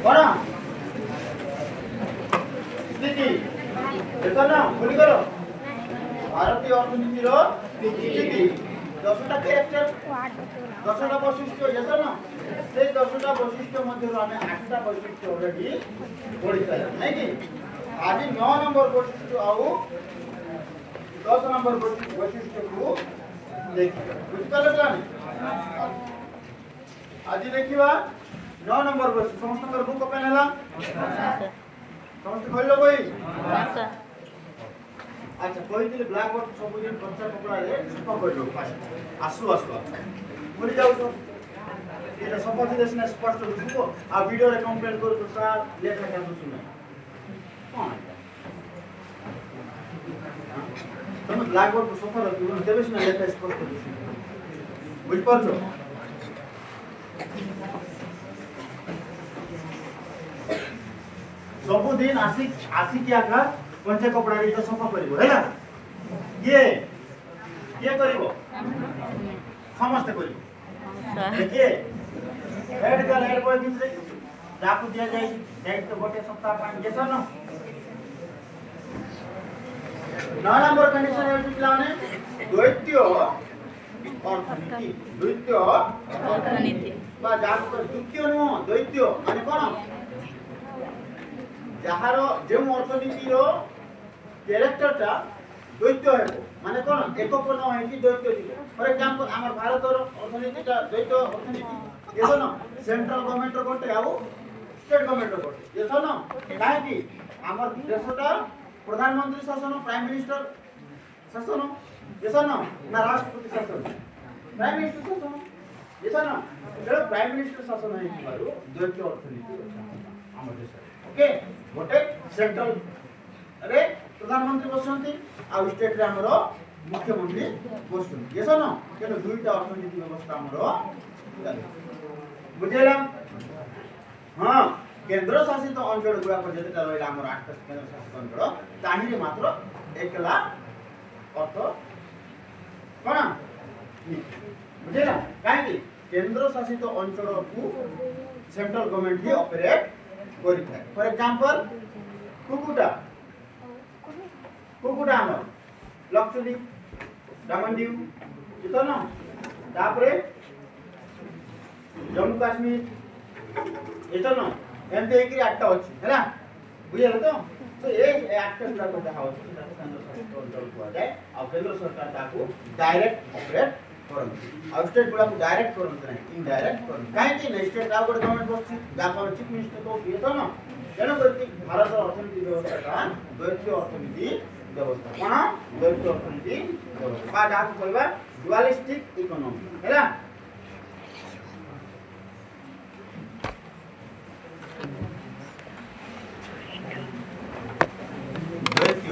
कौन स्थिति देखो ना भूल करो भारतीय अर्थनीतिर स्थिति 10टा कैरेक्टर 10टा वैशिष्ट्य देखो ना से 10टा वैशिष्ट्य मध्य आम 8टा वैशिष्ट्य ऑलरेडी पढ़ी सारे नहीं कि आज 9 नंबर वैशिष्ट्य आउ 10 नंबर वैशिष्ट्य को देखिए बुझिपारे प्लान आज देखिवा 9 नंबर वैशिष्ट्य समस्त बुक ओपन हैला समस्त खोल लो कोई अच्छा कोई दिले ब्लैक बोर्ड सब दिन कच्चा कपड़ा रे सफा कर लो फास्ट आसु आसु भूली जाऊ तो ये सफा देश ने स्पष्ट दिसबो आ वीडियो रे कंप्लेंट करू तो सर लेखा का तो सुने कौन तुम ब्लैक बोर्ड को सफा रखियो तेबे सुने लेखा स्पष्ट दिसबो बुझ परछो सब दिन आसी क्या का पंचे कपड़ा रे तो सफा करिवो हैला ये करिवो समस्त करिवो देखिए हेड का हेड बॉय दिन रे जाकू दिया जाई डेट तो गोटे सप्ताह पानी जेसा न 9 नंबर कंडीशन है पिलाने द्वैतीय अर्थनीति बा जाकू द्वितीय नो द्वैतीय माने कोन जहार जो अर्थनीति कैरेक्टरटा द्वैत है माने कौन एक है कि द्वैत फॉर एग्जांपल आम भारत अर्थनीतिटा द्वैत अर्थनीति ये न सेंट्रल गवर्नमेंट गोटे आउ स्टेट गवर्नमेंट गोटे ये न काहे आम देशटा प्रधानमंत्री शासन प्राइम मिनिस्टर शासन ये न ना राष्ट्रपति शासन प्राइम मिनिस्टर शासन ये न जो प्राइम मिनिस्टर शासन है द्वैत अर्थनीति आम देश ओके गोटे सेंट्रल रे प्रधानमंत्री बसंती आ स्टेट रे हमरो मुख्यमंत्री बसंती ये न केनो दुईटा अर्थनीति व्यवस्था हमरो बुझेला हां केंद्र शासित अंचल गुडा पर जेतेटा रहला हमर 8टा केंद्र शासित अंचल ताहिरे मात्र एकला अर्थ कोन बुझेला काहे केंद्र शासित अंचल को सेंट्रल गवर्नमेंट ही ऑपरेट फॉर एग्जांपल कुकुटा हमर लक्षद्वीप दमनदीव इतो न तापरे जम्मू काश्मीर इतो न एंते एकरी 8टा अछि हैला बुझियला तो ए 8टा सुधा को देखा अछि केंद्र शासित अंचल को जाय आ केंद्र सरकार ताको डायरेक्ट ऑपरेट करन आ स्टेट गुडा को डायरेक्ट करन नहीं इनडायरेक्ट करन काहे कि ने स्टेट आउट गवर्नमेंट बस जापा चीफ मिनिस्टर को ये न तेणु करके भारत अर्थनीति व्यवस्था का द्वैत अर्थनीति व्यवस्था कोन द्वैत अर्थनीति व्यवस्था बा जाको कहबा डुअलिस्टिक इकोनॉमी हैला द्वैत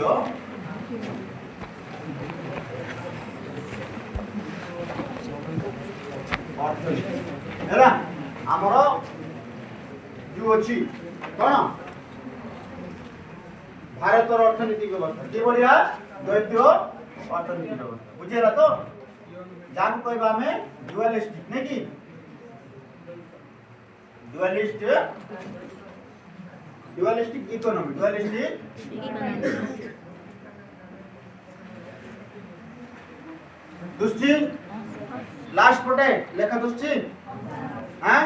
अर्थनीति हैला हमरो जो अछि कोन भारत अर्थनीति व्यवस्था के बढ़िया द्वैत अर्थनीति व्यवस्था बुझेला तो जान कहबा में डुअलिस्टिक नहीं कि डुअलिस्टिक इकोनॉमी दुष्टि लास्ट पटे लेखा दुष्टि हैं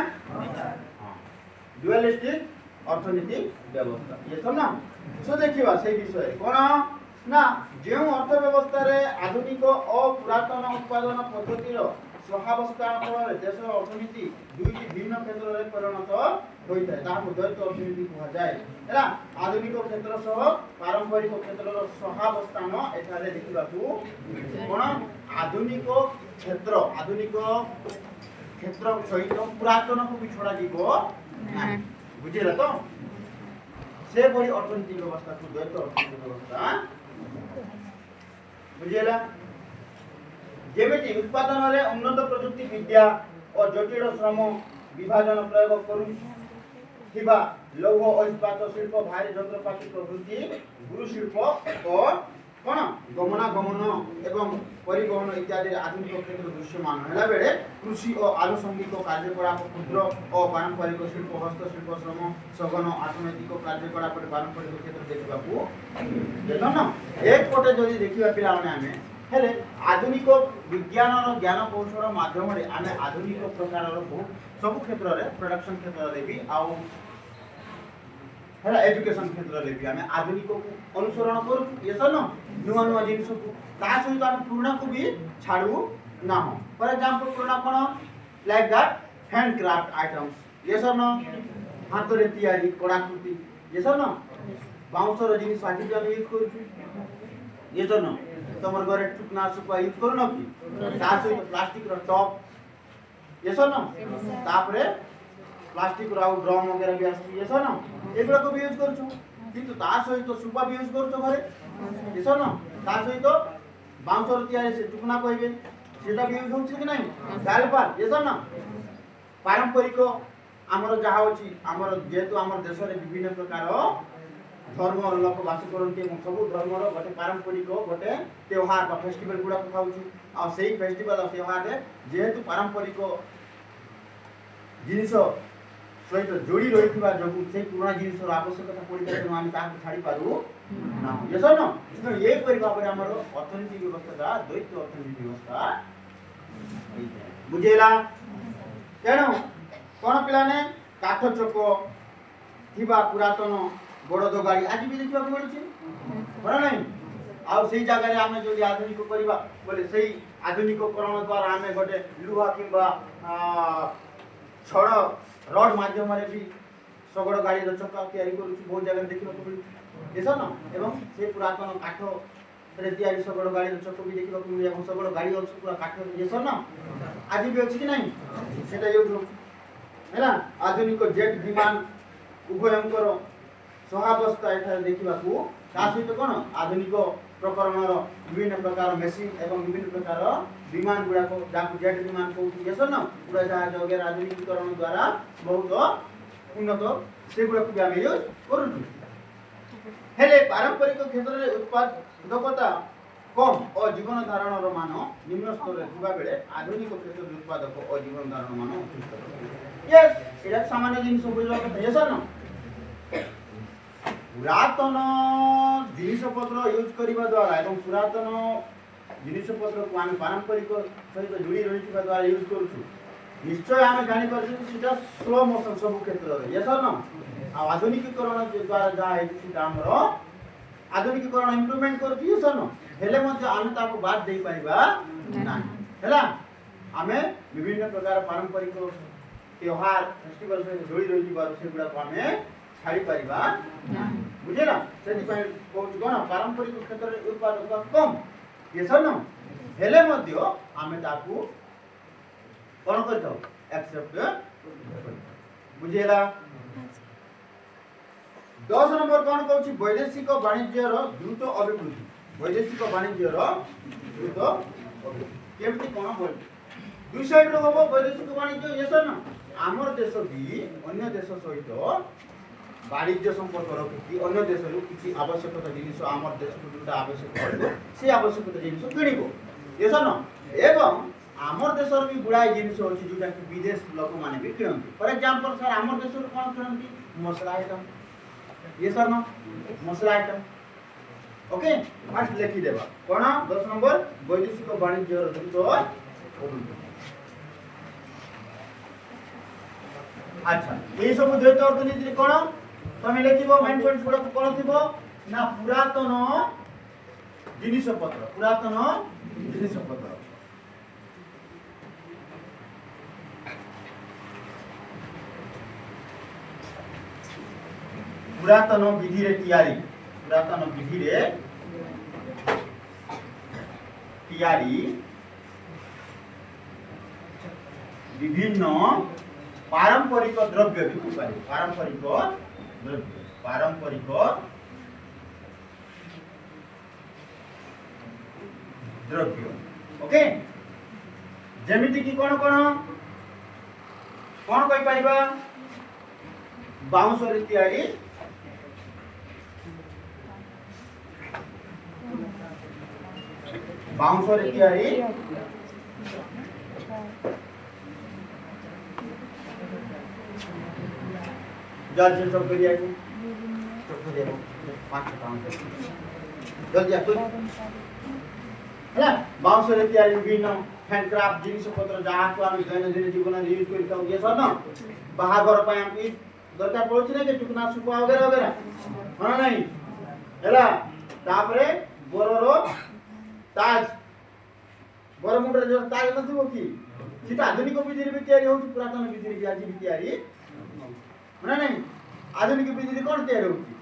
डुअलिस्टिक अर्थनीति व्यवस्था ये सब ना सो देखिबा से विषय कोन ना जो अर्थव्यवस्था रे आधुनिक और पुरातन उत्पादन पद्धतिर सहावस्थान फल देश अर्थनीति दुईटी भिन्न क्षेत्र रे परिणत होइता ताको द्वैत अर्थनीति कहा जाय हैला आधुनिक क्षेत्र सह पारंपरिक क्षेत्र रो सहावस्थान एठारे देखिबाकू कोन आधुनिक क्षेत्र सहित पुरातन को भी छोड़ा जीवो नहीं बुझेला तो से बड़ी अर्थनीति व्यवस्था को द्वैत अर्थनीति व्यवस्था बुझेला जेमिति उत्पादन रे उन्नत प्रযুক্তি विद्या और जटिल श्रम विभाजन प्रयोग करू थिबा लौह और इस्पात शिल्प भारी यंत्रपाति प्रभृति गुरु शिल्प और कौन गमनागमन एवं परिवहन इत्यादि आधुनिक क्षेत्र दृश्यमान है बेले कृषि और आनुषंगिक कार्यकलाप क्षुद्र और पारंपरिक शिल्प हस्तशिल्प श्रम सघन अर्थनैतिक कार्यकलाप पारंपरिक क्षेत्र देखा देखन एक पटे जदि देखिबा पिला माने आमे हेले आधुनिक विज्ञान और ज्ञान कौशल माध्यम रे आमे आधुनिक प्रकार बहुत सब क्षेत्र रे प्रोडक्शन क्षेत्र रे भी आउ है एजुकेशन क्षेत्र रे भी आमे आधुनिक को अनुसरण करू ये सब नुआ नुआ जिनिस को ता सहित आमे पुराना को भी छाड़ू ना हो फॉर एग्जांपल पुराना cone like that handcraft items ये सब न हाथ रे तैयारी कलाकृति ये सब न बाउंसर जिनिस आजि भी आमे यूज करू ये सब न तमर घरे टुकना सुपा यूज करू न कि ता सहित प्लास्टिक रो टॉप ये सब न तापरे प्लास्टिक रो ड्रम वगैरह भी आसी ये सब न एगुला को भी यूज करू किंतु ता सहित सुपा भी यूज करू घरे ये सब न ता सहित बाउंसर तैयारी से टुकना कहबे सेटा भी यूज होछि कि नहीं गालपार ये सब न पारंपरिक हमर जहा होछि हमर जेतु हमर देश रे विभिन्न प्रकार धर्म लोक वास करते सब धर्म गोटे पारंपरिक गोटे त्योहार बा फेस्टिवल गुडा खाऊछु आ सेही फेस्टिवल और त्योहार रे जेतु पारंपरिक जिनिस सहित जोड़ी रही से पुराना जिनिस आवश्यकता पड़ी जाए हम छाड़ी पारू ना ये सब न ये भाव में आमर अर्थनीति व्यवस्था द्वैत अर्थनीति व्यवस्था बुझेला तेणु कौन पिलाने काठ चोक थिबा पुरातन बड़द गाड़ी आज भी देखा मिलूँ बड़ा नहीं आउ से जगह रे आमे जो आधुनिक करबा बोले सही आधुनिककरण द्वारा आमे गोटे लुहा किंबा छड़ रड माध्यम रे भी सगड़ गाड़ी रो चक्का तैयारी करू बहुत जगह देखिबा मिलू एसा न एवं से पुरातन काठ रे तैयारी सगड़ गाड़ी रो चक्का भी देखिबा मिलू एवं सगड़ गाड़ी और पूरा काठ एसा न आज भी अछि कि नहीं सेटा यूज हो हैला आधुनिक जेट विमान उभयंकर सहावस्था एठारे देखिबाकू ता सहित कोन आधुनिक प्रकरण विभिन्न प्रकार मेसिन एवं विभिन्न प्रकार विमान गुड़ा को जाकू जेट विमान को ये सब न उड़ा जहाज वगैरह आधुनिकीकरण द्वारा बहुत उन्नत से गुड़ा को भी यूज करू हेले पारंपरिक क्षेत्र रे उत्पादकता कम और जीवन धारण रो मान निम्न स्तर रे थिबा बेले आधुनिक क्षेत्र रे उत्पादक और जीवन धारण मान उच्च स्तर यस एटा सामान्य जिनिस बुझवा कथा ये सब न पुरातन जिनिस पत्र यूज करने द्वारा एवं पुरातन जिनिस पत्र को आम पारंपरिक सहित जोड़ी रही द्वारा यूज करूँ निश्चय आम जापर स्लो मोशन सब क्षेत्र में ये सर न आधुनिकीकरण द्वारा जहाँ आमर आधुनिकीकरण इम्प्रूवमेंट कर सर न हेले आम बाद दे पारिबा ना हैला आमे विभिन्न प्रकार पारंपरिक त्योहार फेस्टिवल सहित जोड़ी रही से गुड़ा को आमे छाड़ी पारिबा बुझेला से कहूँ कौन पारंपरिक क्षेत्र में उत्पादकता कम ये सब न हेले आमे ताकू कौन करता एक्सेप्ट बुझेला 10 नंबर कौन कहूँ वैदेशिक वाणिज्य द्रुत अभिवृद्धि वैदेशिक वाणिज्य द्रुत केमती कौन बोल दुई साइड रो हम वैदेशिक वाणिज्य ये सब न आमर देश भी अन्य देश सहित वाणिज्य संपर्क रखी अन्य देश किसी आवश्यकता जिनिस आम देश को जो आवश्यक से आवश्यकता जिनिस किणव ये सब न एवं आमर देश भी गुड़ाए जिनिस अच्छी जोटा कि विदेश लोक मैंने भी किणती फॉर एग्जांपल सर आमर देश कौन किणती मसला आइटम ये सर न मसला आइटम ओके फास्ट लिखिदेवा कौन 10 नंबर वैदेशिक वाणिज्य द्रुत अच्छा ये सब द्वैत अर्थनीति कौन तमे लिखिबो मेन पॉइंट गुडा कोन थिबो ना पुरातन जिनिस पत्र पुरातन विधि रे तैयारी विभिन्न पारंपरिक द्रव्य भी पारंपरिक द्रव्य ओके जेमिति की कौन कहि परिबा बाउंस रे तैयारी बाउंसरे तैयारी जल्दी सब करिए सब करिए 5 काम जल्दी आसो है बाउंसरे तैयारी विभिन्न हैंडक्राफ्ट जिनिसपत्र जहाँ को आम दैनंदिन जीवन यूज करता ये सब ना बाहाघर पर आम दरकार पड़ुछि ना कि टुकना सुपा वगैरह वगैरह हाँ नहीं है तापरे बरर ताज बर मुंडर जो ताज नथिबो कि सीता आधुनिक विधि भी तैयारी होछि पुरातन विधि भी आज भी तैयारी ना नहीं आधुनिक विधि कौन तैयारी होछि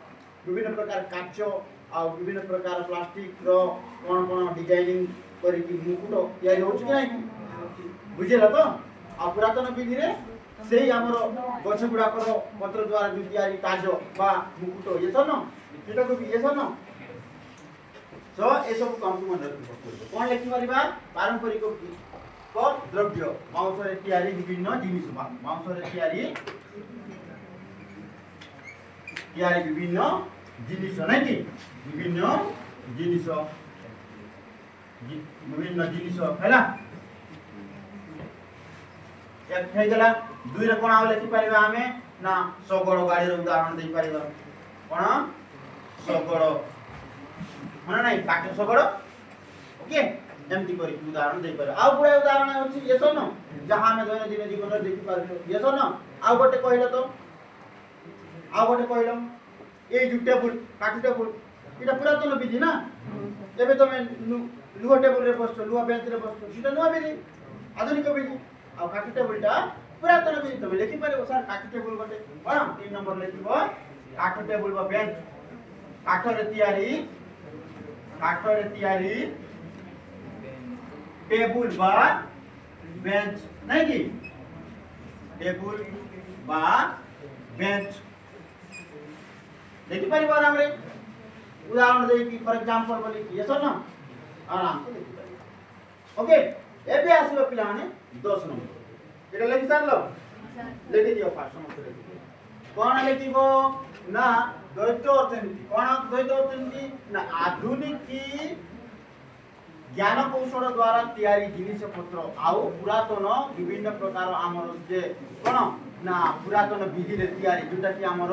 विभिन्न प्रकार काच आ विभिन्न प्रकार प्लास्टिक रो कोन कोन डिजाइनिंग करी कि मुकुट तैयारी होछि कि नहीं बुझिला तो आ पुरातन विधि रे सेही हमरो गछ गुडा करो पत्र द्वारा जो तैयारी ताज बा मुकुट ये सब न सेटा को ये सब न सो ए सब काम मन रखिबो कोन लिखि परिबा पारंपरिक को द्रव्य मांसरे तैयारी विभिन्न जिनिस मांसरे तैयारी विभिन्न जिनिस नै कि विभिन्न जिनिस हैला एक हे गला दुई रे कोन लिखि परिबा हमें ना सगड़ गाड़ी रो उदाहरण दे परिबा कोन सगड़ मन नाही काट सगड़ ओके एमती करी उदाहरण दे पर आ पुरा उदाहरण होछि ये सब न जहां में दैनंदिन जीवन रे देखि पारछो ये सब न आ गोटे कहलो तो आ गोटे कहलो ए जो टेबल काट टेबल इटा पुरातन विधि ना एबे तमे लुहा टेबल रे बसछो लुहा बेंच रे बसछो सीटा नुवा विधि आधुनिक विधि आ काट टेबलटा पुरातन विधि तमे लिखि पारे सर काट टेबल गोटे कोन 3 नंबर लिखिबो काट टेबल बा बेंच काठ रे तैयारी टेबुल बा बेंच नहीं कि टेबुल बा बेंच देखि परिबा हमरे उदाहरण दे कि फॉर एग्जांपल बोली ये सब ना आराम से देखि परिबा ओके एबे आसीबो पिला माने 10 नंबर एटा लिखि सारलो लिखि दियो फास्ट समस्त लिखि कोन लिखिबो ना द्वैत अर्थनीति कोन द्वैत अर्थनीति ना आधुनिक की ज्ञान कौशल द्वारा तैयारी जिनिस पत्र आउ पुरातन विभिन्न प्रकार आमर जे कोन ना पुरातन विधि रे तैयारी जोटा कि आमर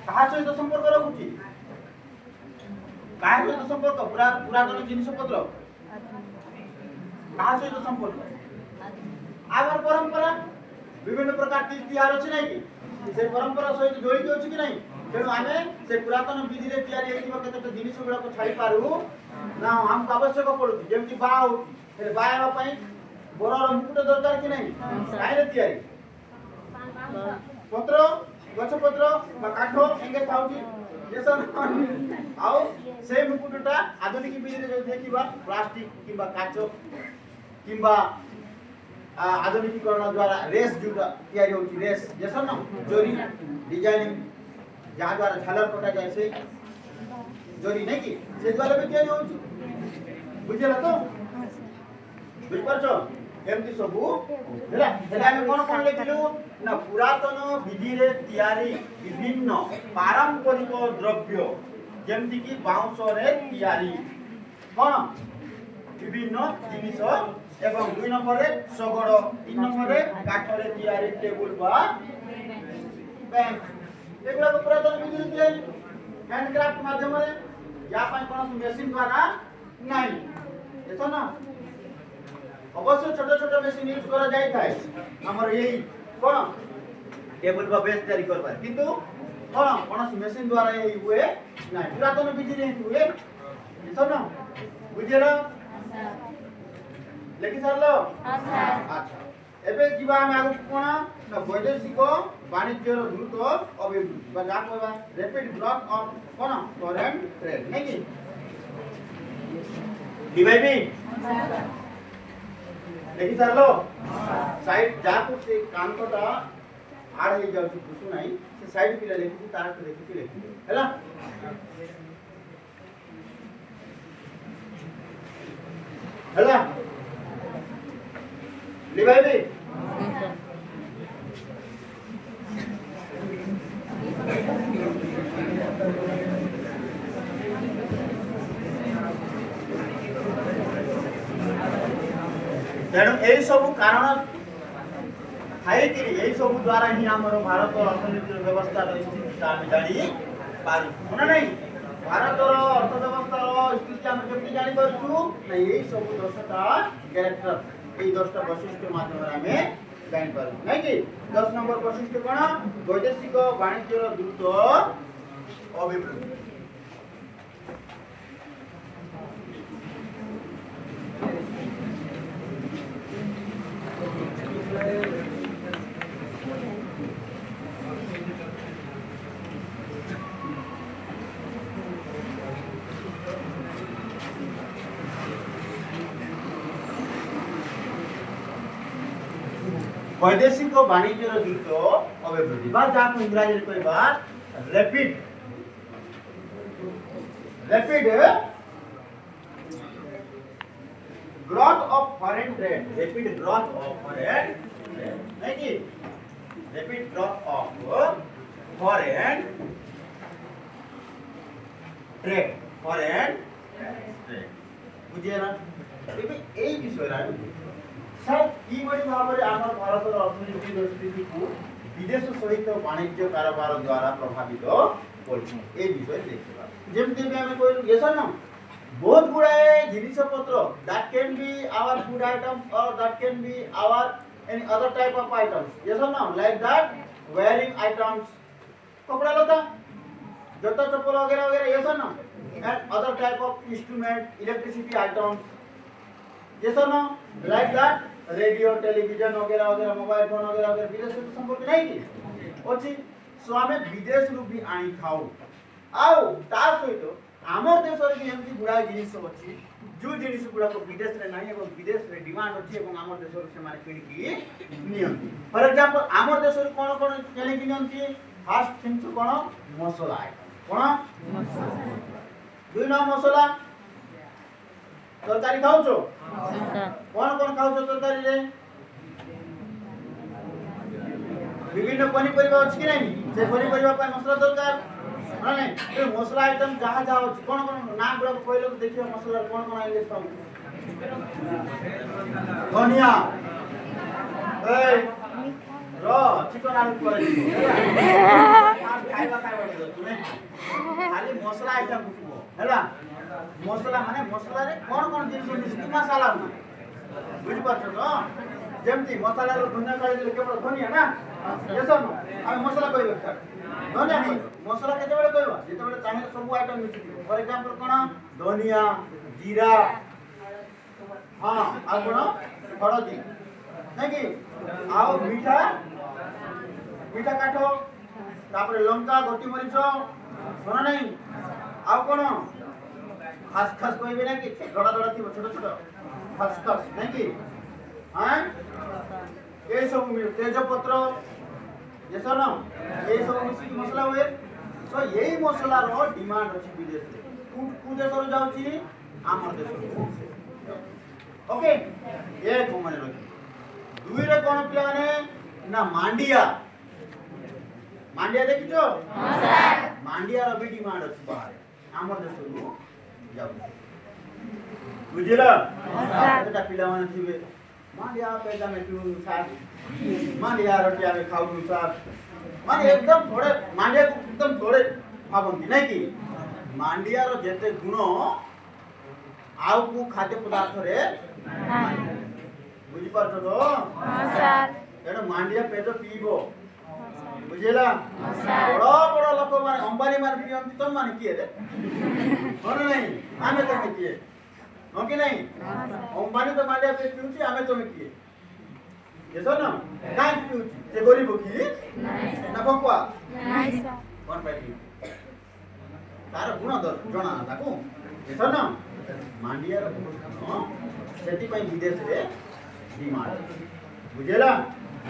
कहा सहित संपर्क रखुची कहा सहित संपर्क पुरातन जिनिस पत्र कहा सहित संपर्क आगर परंपरा विभिन्न प्रकार तीज तिहार अछि नै कि से परंपरा सहित जोड़ी अछि कि नहीं तेणु आमे से पुरातन विधि रे तैयारी हेतिबा केते जिनिस गुडा को छाड़ी पारू ना हम आवश्यक पड़ुछि जेमति बा होछि से बाया पई बोरर मुकुट दरकार कि नहीं काई रे तैयारी पत्र गछ पत्र बा काठो एंगे थाउछि जेसन आउ से मुकुटटा आधुनिक विधि रे देखिबा प्लास्टिक किबा काचो किबा आधुनिकीकरण द्वारा रेस जोटा तैयारी होछि रेस जेसन जोरी डिजाइनिंग जहाँ द्वारा झालर पटा जाए से जोरी नहीं कि से द्वारा भी तैयारी होछि बुझला तो बुझ परछो एमती सबु हैला हैला हम कोन कोन लेखिलु ना पुरातन विधि रे तैयारी विभिन्न पारंपरिक द्रव्य जेमति कि बाउंस रे तैयारी कोन विभिन्न जिनिस एवं 2 नंबर रे सगड़ 3 नंबर रे काठ रे तैयारी टेबुल बा बेंच एगुला को पुरातन विधि तैयारी हैंडक्राफ्ट माध्यम रे या पई कोन मशीन द्वारा नहीं एतो ना अवश्य छोटा छोटा मशीन यूज करा जाय थाए हमर यही कोन टेबल बा बेंच तैयारी करबा किंतु कोन कोन मशीन द्वारा यही हुए नहीं पुरातन विधि रे हुए एतो ना बुझेला लेकिन सरलो अच्छा एबे जीवा हम आगु कोन ना वैदेशिक वाणिज्य रो द्रुत अभिवृद्धि बा जा कहबा rapid growth of cone foreign trade नै कि डिवाइबी लेकिन सरलो साइड जा को से काम कोटा आड़ हे जाउ कुछु नाही से साइड पिला लेखि तारा को देखि हैला हैला लिबाइबी तेणु यही सब कारण थाई यही सब द्वारा ही आमर भारत अर्थनीति व्यवस्था स्थिति आम जानी पार्छ ना नहीं भारत अर्थव्यवस्था स्थिति आम केमती जानी पार्छु ना यही सब 10टा कैरेक्टर यही 10टा वैशिष्ट्य माध्यम आम जानी पार्छु नहीं कि 10 नंबर वैशिष्ट्य कौन वैदेशिक वाणिज्यर द्रुत अभिवृद्धि वैदेशिक वाणिज्य द्रुत अभिवृद्धि बा जहाँ इंग्राजी कहवा rapid growth of foreign trade rapid growth of foreign trade नहीं कि rapid growth of foreign trade बुझे ना यही विषय सर किभଳି ଭାବରେ ଆମ ଭାରତର ଅର୍ଥନୈତିକ ସ୍ଥିତି को विदेश सहित वाणिज्य कारोबार द्वारा प्रभावित करछि ए विषय देखिबा जेमति भी हमें कहलु यस न बहुत गुडाए जिनिस पत्र that can be our food items और that can be our any other type of items yes न लाइक दैट वेयरिंग आइटम्स कपड़ा लता जूता चप्पल वगैरह वगैरह यस न and other type of instrument electricity items yes न लाइक दैट रेडियो टेलीविजन वगैरह वगैरह मोबाइल फोन वगैरह वगैरह विदेश से संपर्क नहीं की अछि सो हमें विदेश रु भी आनी खाऊ आउ ता सहित हमर देश रे एमती गुडा जिनिस अछि जो जिनिस गुडा को विदेश रे नहीं एवं विदेश रे डिमांड अछि एवं हमर देश रे से माने किनि की नियंती फॉर एग्जांपल हमर देश रे कोन कोन केले कि नियंती फर्स्ट थिंग कोन मसाला आइटम कोन मसाला दुई ना मसाला तरकारी खाऊ छो कौन कौन खाऊ छो तरकारी रे विभिन्न पनीपरिबा अछि कि नहीं से पनीपरिबा पर मसला दरकार ना नहीं ए मसला आइटम जहां जहां अछि कौन कौन नाम गुडा कहलो तो देखियो मसला कौन कौन आइले सब धनिया ए रो चिकन आलू करे खाइबा तुमे खाली मसला आइटम बुझबो हैला मसला माने मसला रे कोन कोन जिनिस मिसकी मसाला बुझि पाछो तो जेमती मसाला रो धनिया काढी देले केवल धनिया ना यस न हम मसला कहबे धनिया नहीं मसला केते बेले कहबा जेते बेले चाहे सब आइटम मिसकी फॉर एग्जांपल कोन धनिया जीरा हां आ कोन हळदी नहीं कि आओ मीठा मीठा काठो तापर लंका गोटी मरीच सुना नहीं आओ कोन खास खास कहबे ना कि बड़ा बड़ा थी छोटा छोटा खास खास नहीं कि हां ए सब तेज पत्र ये सब ना ए सब मिसी मसला हुए तो यही मसला रो डिमांड अछि विदेश रे कु देश रो जाउची हमर देश ओके ये को माने रखी दुई रे कोन पिला माने ना मांडिया मांडिया देखिछो हां सर मांडिया रो भी डिमांड अछि बाहर हमर देश रो बुझिला एटा पिला माने थिबे मांडिया पैदा में क्यों साथ मांडिया रोटी आमे खाऊ साथ माने एकदम थोड़े मांडिया को एकदम थोड़े भाबंती नहीं कि मांडिया रो जेते गुण आउ को खाद्य पदार्थ रे बुझि पाछो तो हां सर एटा मांडिया पेज पीबो बुझिला बड़ा बड़ा लोक माने अंबानी माने पियंती तो माने किए रे कोन नहीं आमे तो किए हो कि नहीं अंबानी तो मांडिया पे पिउची आमे तो किए ये सो ना काई पिउची से गरीब की नहीं ना बकुआ नहीं सर कोन पाई तार गुण दर जणा ताको ये सो ना मांडिया रो सेति पई विदेश रे डिमांड बुझेला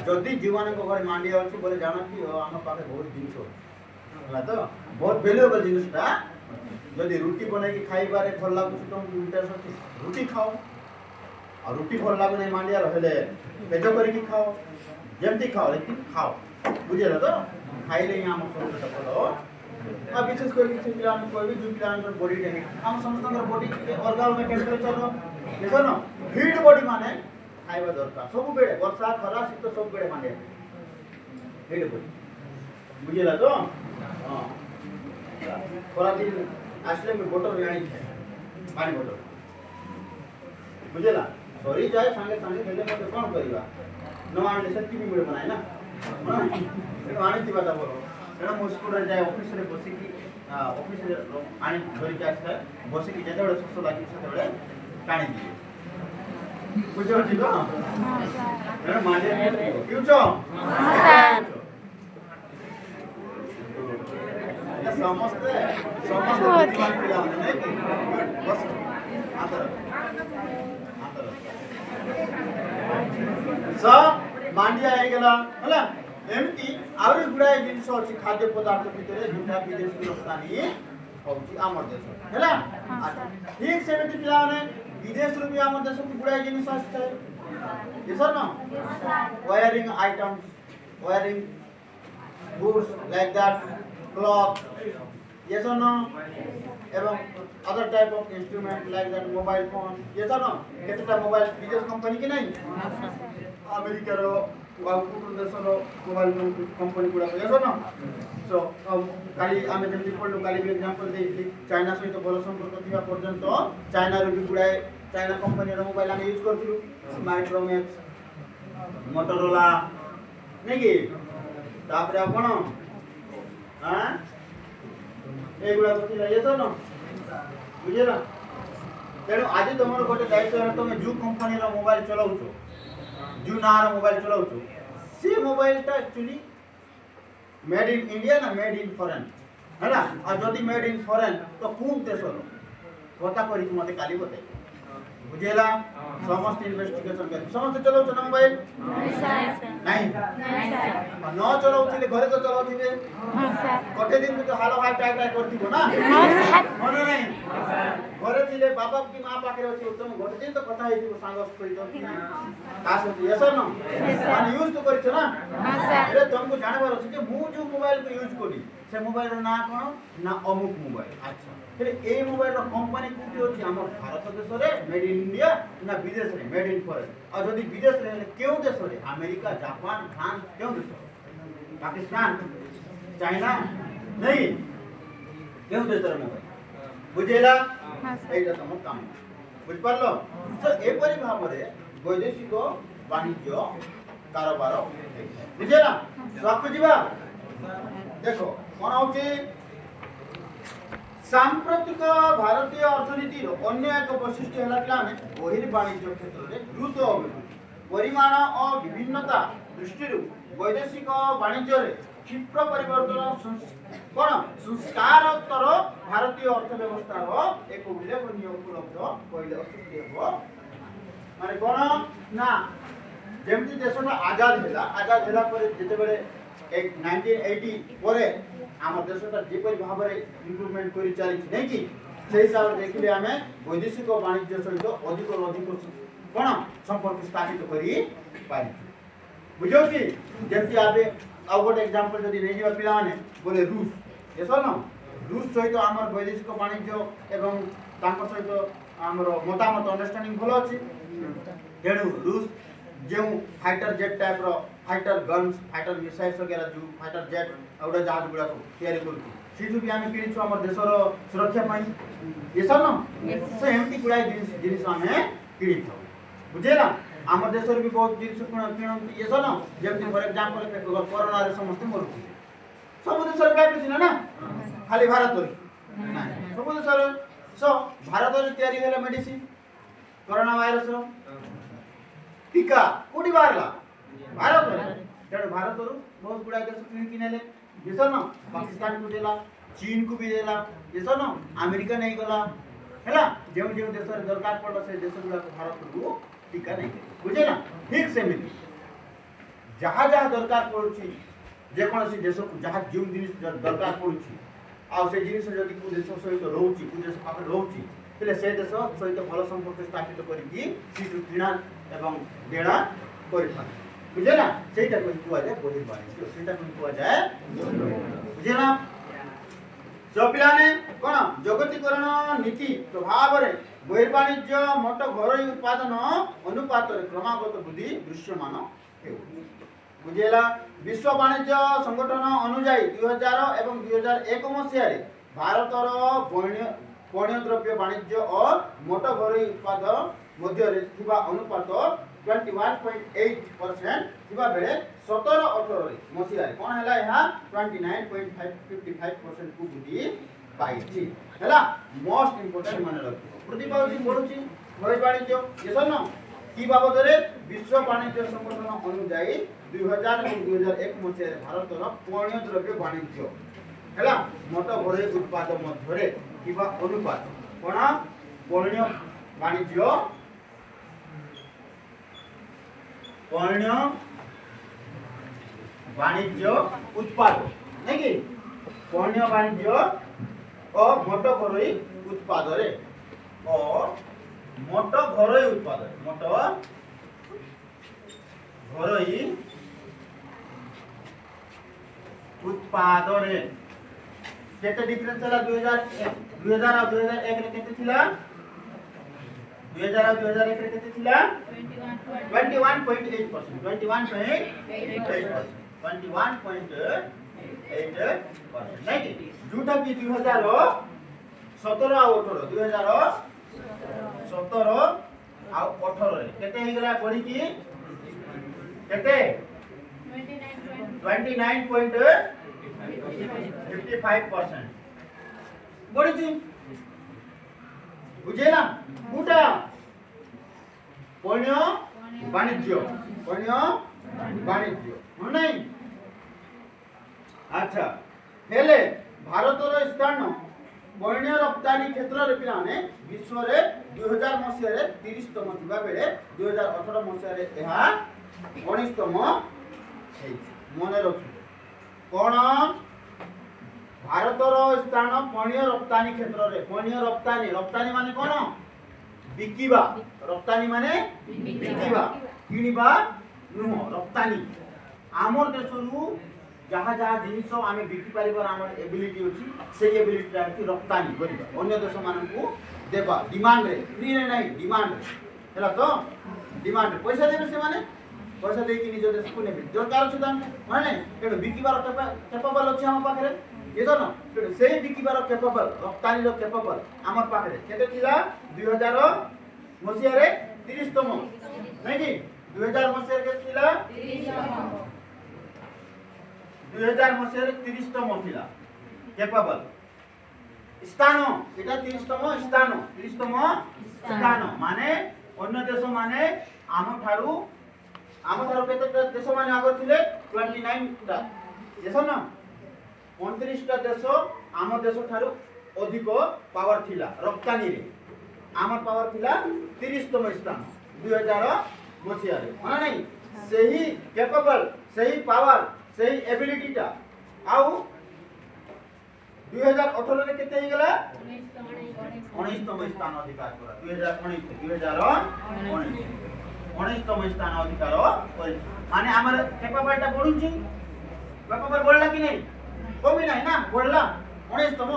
जदि जीवन को घर मांडिया अछि बोले जाना कि हम पाखे बहुत जिनिस होला तो बहुत वैल्यूएबल जिनिसटा जदि रोटी बनै कि खाइबारे भल लागु तुम रोटी खाओ और रोटी भल लागु नै मांडिया रहले पेज करी कि खाओ जेमती खाओ लेकिन खाओ बुझेला तो खाइले हम सब सफल हो आ विशेष कर किसी पिला हम कोई भी जो पिला हम बॉडी डेमिक हम समस्त बॉडी के ऑर्गन में टेम्परेचर देखो ना हीट बॉडी माने खाइबा दरकार सब बेले वर्षा खरा शीत सब बेले मांडिया हेडे बोल बुझिला तो हां खरा दिन आसले मैं बोतल आनी पानी बोतल बुझिला सरी जाए संगे संगे हेले मते कोन करिवा न आनले सेति भी मिल बनाय ना एनो आनी थी बाता बोलो एनो मुस्कुरा जाए ऑफिस रे बसी की ऑफिस रे आनी धरि के आसे बसी की जेते बडे सुस लागी सेते बडे टाणी दिए बुझो छी तो एनो माने क्यों छो हां सर समझते बुद्धिमान पिला नहीं कि बस आतर स मांडिया आइगला हला एमती आउरी गुडाय जिनिस अछि खाद्य पदार्थ भितरे जुटा विदेश की रप्तानी होची आमर देश हला ठीक सेमिति पिला ने विदेश रु भी आमर देश की गुडाय जिनिस आछे यस और no wiring items wiring goods like that cloth yes or no এবং other type of instrument like that mobile phone yes or no কেতটা মোবাইল বিদেশ কোম্পানি কি নাই আমেরিকার ওয়ালপুর দেশর মোবাইল কোম্পানি গুড়া yes or no so কালি আমি যেমনি পড়লো কালি এক্সাম্পল দেইলি চাইনা সহিত ভালো সম্পর্ক থিবা পর্যন্ত চাইনার বি গুড়ায় চাইনা কোম্পানির মোবাইল আমি ইউজ করতিলু মাইক্রোম্যাক্স মোটরোলা নেকি তারপরে কোন हां एगुडा बतिला येतो न बुझेला तेणु आज तुमर गोटे दायित्व है तुम जू कंपनी रो मोबाइल चलाउछो जू नार मोबाइल चलाउछो से मोबाइल ता एक्चुअली मेड इन इंडिया ना मेड इन फॉरेन हैला और जदी मेड इन फॉरेन तो कोन देश रो पता करी मते काली बते बुझेला समस्त इन्वेस्टिगेशन कर समस्त चलाउछो ना मोबाइल नहीं न चलाउथिले घरे तो चलाउथिले हां सर कटे दिन तो हालो हाई टाइप करथिबो ना हां सर मने नहीं घरे थिले बाबा की मां पाखरे अछि उत्तम घटे दिन तो कथा हेतिबो सांग सहित कास होती यस न माने यूज तो करछ ना हां सर अरे तुमको जानबार अछि जे मु जो मोबाइल को यूज करी से मोबाइल रो ना कोन ना अमुक मोबाइल अच्छा फिर ए मोबाइल रो कंपनी कोठी अछि हमर भारत देश रे मेड इन इंडिया ना विदेश रे मेड इन फॉरेन और जदी विदेश रे केउ देश रे अमेरिका जापान फ्रांस केउ देश पाकिस्तान चाइना नहीं केउ देश रे मोबाइल बुझेला हां सर एटा तम काम बुझ परलो तो ए परि भाव रे वैदेशिक वाणिज्य कारोबार बुझेला सब जीवा देखो कोन होची सांप्रतिक भारतीय अर्थनीति अन्य एक वैशिष्ट्य है बहिर्वाणिज्य क्षेत्र में द्रुत अभिवृद्धि परिमाण और विभिन्नता दृष्टि वैदेशिक वाणिज्य क्षिप्र परिवर्तन कौन संस्कारोत्तर भारतीय अर्थव्यवस्था एक उल्लेखनीय उपलब्ध कहले माने कौन ना जमती देशटा आजाद है जिते एक 1980 परे आम देशटा जेपरि भाव इम्प्रूवमेंट कर चली नहीं कि से हिसाब से देखिले आम वैदेशिक वाणिज्य सहित अधिक कौन संपर्क स्थापित कर बुझो कि जमी आबे आउ गोटे एग्जांपल जदि नहीं जा पिला माने बोले रूस yes or no रूस सहित आम वैदेशिक वाणिज्य एवं तांको सहित आमर मतामत अंडरस्टैंडिंग भल अच्छी तेणु रूस जो फाइटर जेट टाइप रो फाइटर गन्स फाइटर मिसाइल्स वगैरह जो फाइटर जेट औडा जहाज गुडा को तयारी करू सीटू भी आम किनिछु हमर देशर सुरक्षा पाई yes or no से एमती गुडा जिनिस आमे किनिछु बुझेला हमर देशर भी बहुत जिनिस किनती yes or no जेमती फॉर एग्जांपल कोरोना रे समस्त मरु सब देशर व्यापी छिना ना खाली भारत रे ना सब देशर सो भारत रे तयारी होला मेडिसिन कोरोना वायरस रो टीका कोडी बारला भारत तेणु भारत बहुत गुड़ा देश किनेले देश न पाकिस्तान को देला चीन को भी देला देश न अमेरिका नहीं गला हैला जो देश दरकार पड़ला से देश गुड़ा भारत को टीका नहीं बुझेला ठीक से मिली जहाँ जहाँ दरकार पड़ुछि जे कोनसी देश को जहाँ जो जिनिस दरकार पड़ुछि आ से जिनिस जदि को देश सहित रहउछि को देश पाखे रहउछि तले से देश सहित भल संपर्क स्थापित करिकि सीटु किणा एवं देना करिथा बुझेला सेटा कोइ कुआ जाय बहिर्वाणिज्य सेटा कोइ कुआ जाय बुझेला सब पिलाने कोन जगतीकरण नीति प्रभाव रे बहिर्वाणिज्य मोट घरोई उत्पादन अनुपात क्रमागत वृद्धि दृश्यमान हेउछि बुझेला। विश्व वाणिज्य संगठन अनुसार 2000 एवं 2001 मसीह भारतर पण्य द्रव्य वाणिज्य और मोट घरोई उत्पाद मध्य अनुपात 21.8% थिबा बेले 17-18 मसीह कोन हैला यहा 29.55% को वृद्धि पाइछि हैला। मोस्ट इंपोर्टेंट माने रखो वृद्धि पाउछि बढ़ुछि घरोई वाणिज्य ये न की बाबद रे विश्व वाणिज्य संगठन अनुसार 2000 और 2001 मसीह भारतर पण्य द्रव्य वाणिज्य हैला मोट घरोई उत्पाद मध्य रे किबा अनुपात कोन पण्य वाणिज्य उत्पाद नहीं कि पण्य वाणिज्य और मोट घरोई उत्पाद रे और मोट घरोई उत्पाद रे केते डिफरेंस हला 2000 और 2001 रे केते थिला 2000 और 2001 रे केते थिला 21.8% 21.8% नहीं कि जोटा कि 2017 और 18 2017 और 18 रे केते हे गला पड़ी कि केते 29.55% बड़ी छी बुझे ना गुटा पण्य वाणिज्य नहीं अच्छा हेले भारतर स्थान पण्य रप्तानी क्षेत्र रे पिलाने विश्व रे 2000 मसीह रे 30तम थिबा बेले 2018 मसीह रे एहा 19तम हेछि मने रखि कोन भारतर स्थान पण्य रप्तानी क्षेत्र रे पण्य रप्तानी माने कोन बिकिबा रप्तानी माने बिकिबा किनिबा नुह रप्तानी आमर देशरु जहाँ जहाँ जिनिस आमे बिकी पारिबार आमर एबिलिटी अछि से एबिलिटी अछि रप्तानी करिबा अन्य देश मानकु देबा डिमांड रे फ्री रे नाही डिमांड रे हैला तो डिमांड रे पैसा देबे से माने पैसा देकी निज देश को नेबे दरकार अछि दाम माने केडो बिकिबार कैपेबल अछि हम पाखरे ये तो न केडो सेही बिकिबार कैपेबल रप्तानी रो कैपेबल आमर पाखरे केते थिला 2000 मसिया रे 30तम नहीं कि 2000 मसिया रे थिला 2000 मसिया रे 30तम थिला कैपेबल स्थान एटा 30तम स्थान माने अन्य देश माने आम थारु केते देश माने आगर थिले 29 टा देश न 29 टा देश आम देश थारु अधिक पावर थिला रप्तानी रे आम पावर थिला 30तम स्थान 2000 मसिया रे माने नहीं सही कैपेबल सही पावर सही एबिलिटी टा आउ 2018 रे केते हिगला 19तम स्थान अधिकार करा 19तम स्थान अधिकार करि माने हमर कैपेबलटा बढ़ुची कैपेबल बढ़ला कि नहीं कमी नहीं ना बढ़ला 19तम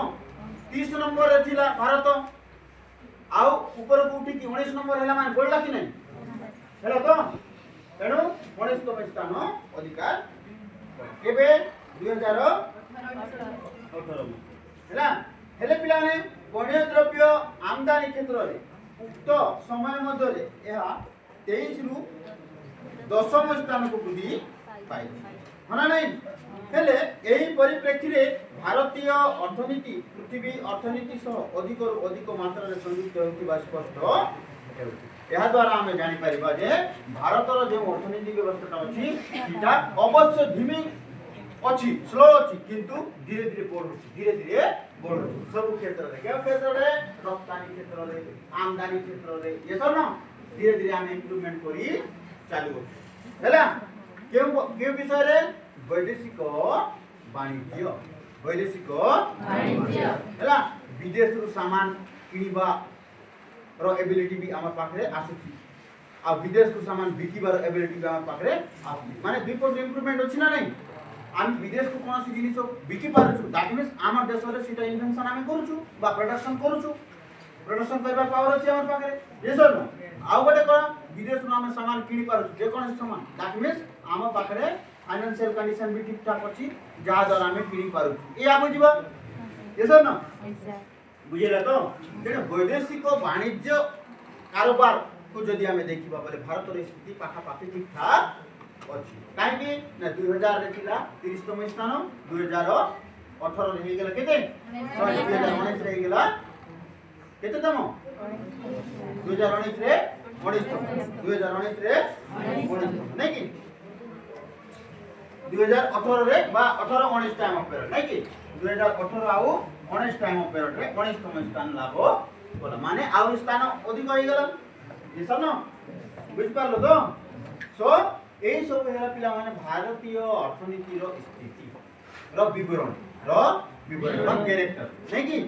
30 नंबर रे थिला भारत आउ ऊपर को उठी कि 19 नंबर हैला माने बढ़ला कि नहीं हेलो तो तेणु 19तम स्थान अधिकार केबे 2018 हैला हेले पिलाने पण्य द्रव्य आमदानी क्षेत्र रे उक्त समय मध्य रे एहा 23 रु 10 स्थान को वृद्धि पाई हना नहीं हेले एही परिप्रेक्षी रे भारतीय अर्थनीति पृथ्वी अर्थनीति सह अधिक मात्रा रे संयुक्त होतिबा स्पष्ट यह द्वारा हमें जानि परिबा जे भारतर जे अर्थनीति व्यवस्था अछि इटा अवश्य धीमी अछि स्लो अछि किंतु धीरे धीरे बढ़ु सब क्षेत्र रे क्या क्षेत्र रे रप्तानी क्षेत्र रे आमदानी क्षेत्र रे ये सब न धीरे धीरे हम इंप्रूवमेंट करी चालू हैला के विषय रे वैदेशिक वाणिज्य हैला विदेश रु सामान किनिबा रो एबिलिटी भी हमर पाखरे आसी आ विदेश को सामान बिकिबार एबिलिटी भी हमर पाखरे आसी माने बिफोर इंप्रूवमेंट अछि ना नहीं हम विदेश को कोनोसी जिनिस बिकी पारछु दैट मींस हमर देश रे सेटा इन्वेंशन हम करूछु बा प्रोडक्शन करूछु प्रोडक्शन करबा पावर अछि हमर पाखरे ये सर न आउ गोटे कोन विदेश में हम सामान किनी पारु जे कोन सामान दैट मींस हम पाखरे फाइनेंशियल कंडीशन भी ठीक ठाक अछि जा द्वारा हम किनी पारु ए आ बुझिबो ये सर न बुझिला तो जेने वैदेशिक वाणिज्य कारोबार को जदि हमें देखिबा बोले भारत रे स्थिति पाखा पाखी ठीक ठाक अछि काहे कि ना 2000 रे थिला 30तम स्थान 2018 रे हे गेला केते 2019 रे हे गेला केते तम 2019 रे 19 2019 रे 19 नहीं कि 2018 रे बा 18 19 टाइम ऑफ पीरियड नहीं कि 2018 आउ 19 टाइम ऑफ पीरियड रे 19तम स्थान लाभ बोला माने आउ स्थान अधिक हो गेला ये सब न बुझ पारलो तो सो एई सब हेला पिला माने भारतीय अर्थनीति रो स्थिति रो विवरण रो कैरेक्टर नहीं कि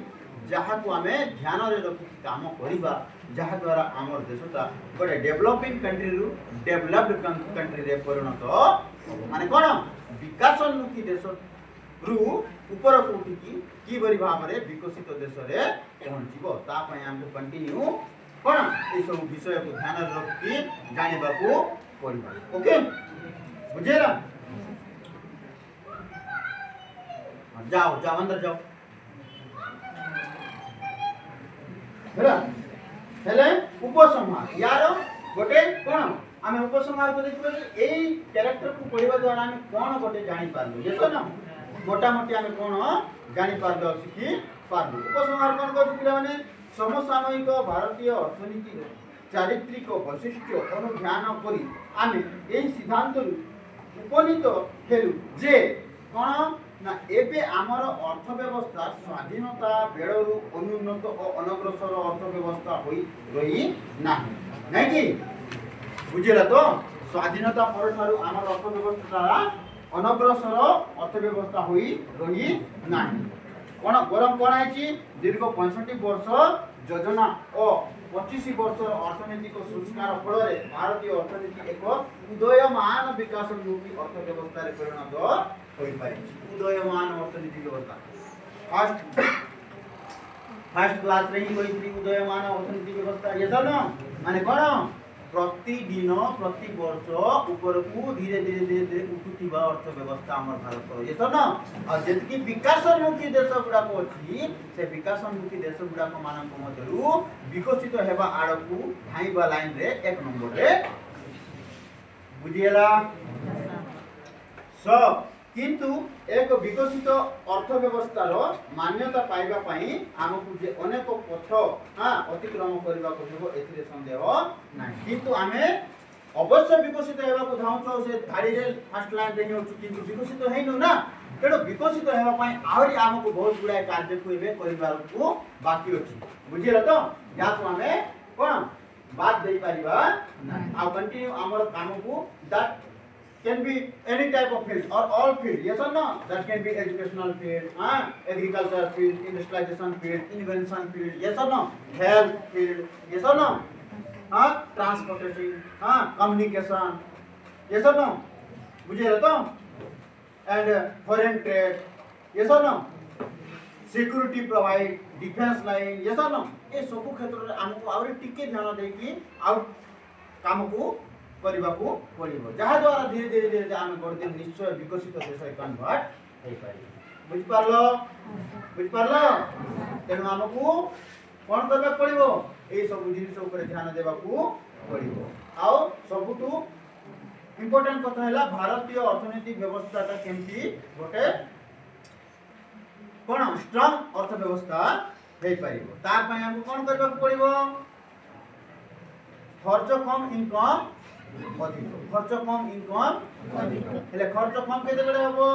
जहाँ को हमें ध्यान रे रखि काम करिबा जहाँ द्वारा हमर देशटा गोटे डेवलपिंग कंट्री रु डेवलप्ड कंट्री रे परिणत माने कोन विकासोन्मुखी देश रु ऊपर को उठी की बरी भाव रे विकसित देश रे पहुंचीबो ता पय हमको कंटिन्यू कोन ए सब विषय को ध्यान रे रखि जानिबा को पड़िबा ओके बुझेला जाओ जाओ अंदर जाओ हेला हेले उपसंहार यार गोटे कोन आमे उपसंहार को देखिबो कि एई कैरेक्टर को पढिबा द्वारा आमे कोन गोटे जानि पारलु जेतो न मोटा मोटी आमे कोन जानि पारलु कि पारलु उपसंहार कोन को पिला माने समसामयिक भारतीय अर्थनीति चारित्रिक वैशिष्ट्य अनुध्यान करी आमे एई सिद्धांत उपनीत हेलु जे कोन ना एबे आमर अर्थव्यवस्था स्वाधीनता बेड़रू अनुन्नत और अनग्रसर अर्थव्यवस्था होई रही नहीं कि बुझिला तो स्वाधीनता पर ठारू आमर अर्थव्यवस्था अनग्रसर अर्थव्यवस्था होई रही नहीं कोन गरम कोन आछि दीर्घ 65 वर्ष योजना और 25 वर्ष अर्थनैतिक संस्कार फल भारतीय अर्थनीति एक उदयमान विकासोन्मुखी अर्थव्यवस्था परिणत उदयमान अर्थनीति व्यवस्था फर्स्ट क्लास रे ही होई उदयमान अर्थनीति व्यवस्था ये सब न माने कोन प्रतिदिन प्रति वर्ष ऊपर को धीरे धीरे उठुथिबा अर्थव्यवस्था हमर भारत ये सब न और जेतकी विकासोन्मुखी देश गुडा को अछि से विकासोन्मुखी देश गुडा को मानन को मधुरु विकसित हेबा आडकू धाइबा लाइन रे एक नंबर रे बुझियला सब किंतु एक विकसित अर्थव्यवस्थार मान्यता पाइबा पाई हमकु जे अनेक पथ अतिक्रम करबा को हेबो एथिरे संदेह नाही किंतु आमे अवश्य विकसित हेबा को धाउछो से धाड़ी रे फर्स्ट लाइन रे होछु किंतु विकसित हेनु ना तेडो विकसित हेबा पाई आहुरी हमकु बहुत गुडा कार्य को एबे करिबार को बाकी अछि बुझिला तो या तो आमे कोन बात देई परिबा नाही आ कंटिन्यू हमर काम को that can be any type of field or all field yes or no that can be educational field agriculture field industrialization field invention field yes or no health field yes or no transportation communication yes or no bujhe to and foreign trade yes or no security provide defense line yes or no ए सब क्षेत्र रे हमको और टिके ध्यान दे कि out काम को करबा को पड़िबो जहा द्वारा धीरे धीरे हम गोटे निश्चय विकसित देश कन्वर्ट हे पारि बुझ पारलो तेनु हमकु कोन करबा पड़िबो ए सब जिनिस ऊपर ध्यान देबा को पड़िबो आउ सबटु इंपोर्टेंट कथा हैला भारतीय अर्थनीति व्यवस्थाटा केमती गोटे कोन स्ट्रांग अर्थव्यवस्था हे पारिबो तार पय हमकु कोन करबा पड़िबो खर्च कम इनकम अधिक खर्च कम इनकम अधिक हेले खर्च कम केते बेले हबो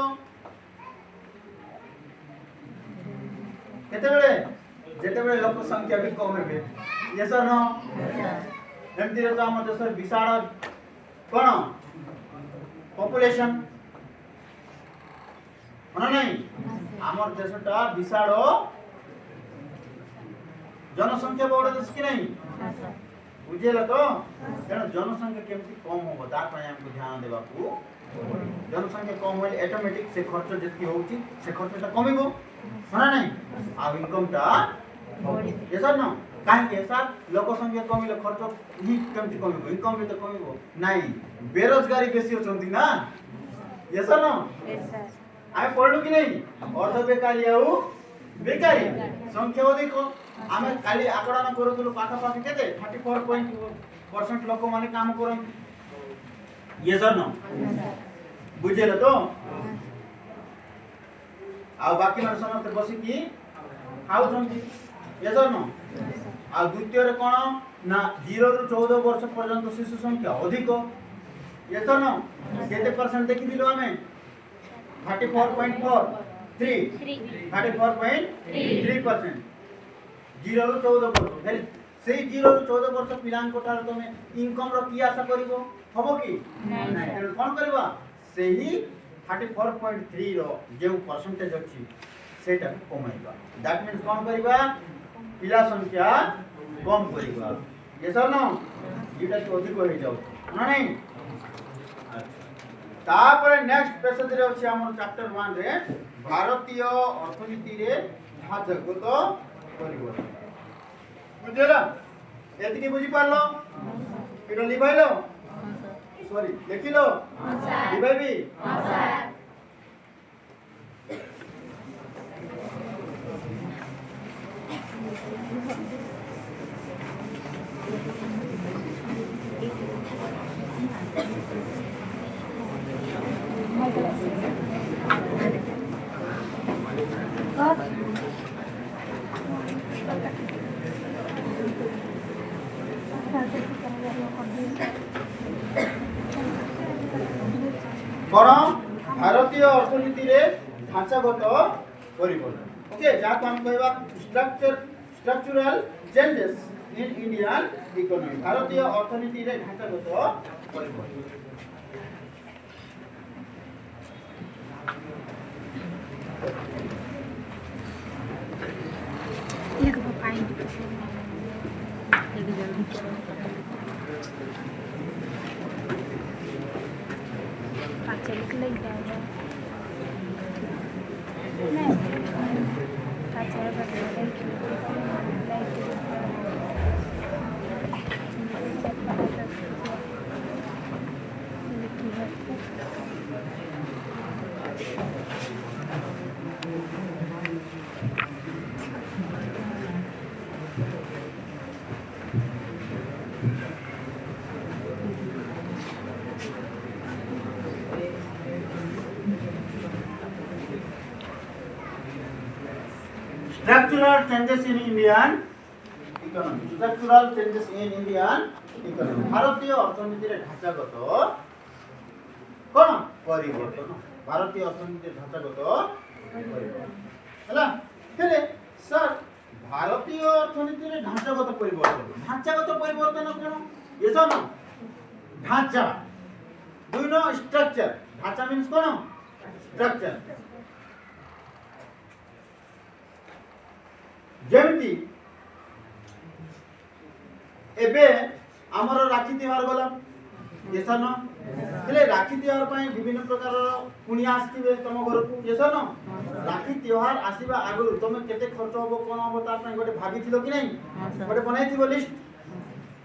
केते बेले जेते बेले लोक संख्या भी कम हेबे यस न एमती रे तो हम देश विशाल कोन पॉपुलेशन माने नहीं हमर देशटा विशाल जनसंख्या बड़ देश कि नहीं बुझेला तो तेणु जनसंख्या केमती कम हो तार पय हमको ध्यान देबा को जनसंख्या कम होले ऑटोमेटिक से खर्च जति होउची से खर्चटा कमिबो माने नहीं आ इनकम टा ये सब न कहीं सर लोक संख्या कमिले खर्च ही केमती कमिबो इनकम भी तो कमिबो नहीं बेरोजगारी बेसी होचंती ना yes sir no yes sir आमे पढलु कि नहीं अर्ध बेकारी आउ बेकारी संख्या अधिक आमे खाली आकड़न करूथुलु पाखा पाखी केते 34% लोक माने काम करन यस सर नो बुझेला तो आ बाकी मन समस्त बसी की खाउछंती यस सर नो आ द्वितीय रे कोन ना 0 रु 14 वर्ष पर्यंत शिशु संख्या अधिक यस सर नो केते परसेंट देखि दिलो हमें 34.43 34.3% 0 रु 14 वर्ष हेल सेही 0 रु 14 वर्ष पिलान कोठार तमे इनकम रो की आशा करिवो हबो की नहीं कोन करबा सेही 34.3 रो जे परसेंटेज अछि सेटा कमाइबा दैट मींस कोन करबा पिला संख्या कम करबा यस और नो एटा तो अधिक हो जाउ ना नहीं तापर नेक्स्ट पेसेज रे अछि हमर चैप्टर 1 रे भारतीय अर्थनीति रे ढांचागत परिवर्तन बुझला एतकी बुझी पारलो एटा लिबाइलो सॉरी लिखिलो हां सर लिबाइबी हां सर कोन भारतीय अर्थनीति रे ढांचागत परिवर्तन ओके जा को हम कहबा structural changes in Indian economy भारतीय अर्थनीति रे ढांचागत परिवर्तन एक पानी एक जल्दी पाचल लई जाएगा नहीं पाचल structural changes in Indian economy structural changes in Indian economy भारतीय अर्थनीति रे ढांचागत कोन परिवर्तन भारतीय अर्थनीति रे ढांचागत परिवर्तन हला हेले सर भारतीय अर्थनीति रे ढांचागत परिवर्तन कोन एसा न ढांचा डू यू नो स्ट्रक्चर ढांचा मींस कोन स्ट्रक्चर जेमती एबे हमर राखी त्योहार गला जेसा न हेले राखी त्योहार पई विभिन्न प्रकार कुनिया आस्तिबे तम घर को जेसा न राखी त्योहार आसीबा आगु तमे केते खर्च होबो कोन होबो ता पई गोटे भागिथिलो कि नहीं गोटे बनाइथिबो लिस्ट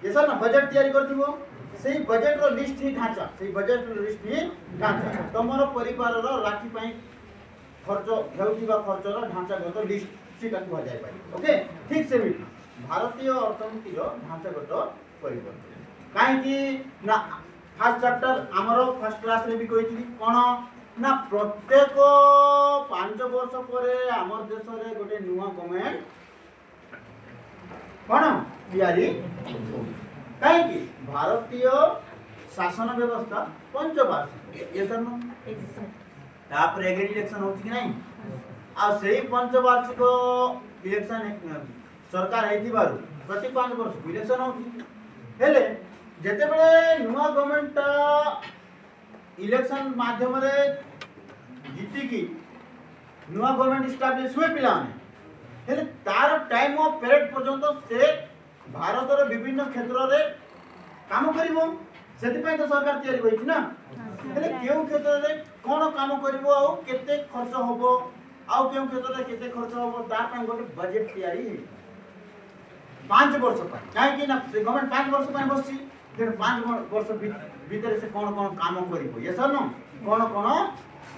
जेसा न बजट तयारी करथिबो सेही बजट रो लिस्ट ही ढांचा सेही बजट रो लिस्ट ही ढांचा तमरो परिवार रो राखी पई खर्च हेउथिबा खर्च रो ढांचागत लिस्ट सीटा को जाय पाई ओके ठीक से भी भारतीय अर्थनीति रो ढांचागत परिवर्तन काहे कि ना फर्स्ट चैप्टर हमरो फर्स्ट क्लास रे भी कहिथि कोन ना प्रत्येक 5 वर्ष परे हमर देश रे गोटे नुवा गवर्नमेंट कोन तयारी काहे कि भारतीय शासन व्यवस्था पंचवार्षिक ये सर नो तापर एग्री इलेक्शन होछि कि नहीं आ सेही पंचवार्षिक इलेक्शन सरकार हेति बारु प्रति 5 वर्ष इलेक्शन होछि हेले जेते बेले नुवा गवर्नमेंट इलेक्शन माध्यम रे जीती की नुवा गवर्नमेंट एस्टैब्लिश हुए पिलाने हेले तार टाइम ऑफ पीरियड पर्यंत से भारत रे विभिन्न क्षेत्र रे काम करिवो सेति पय तो सरकार तयारी होइछि ना हेले केउ क्षेत्र रे कोन काम करिवो आ केते खर्च होबो आउ केउ क्षेत्र रे केते खर्च होबो तार पय गोटे बजट तयारी 5 वर्ष कहीं गवर्नमेंट 5 वर्ष बस 5 वर्ष भितर से कौन कौन काम कर ये सर न कौन कौन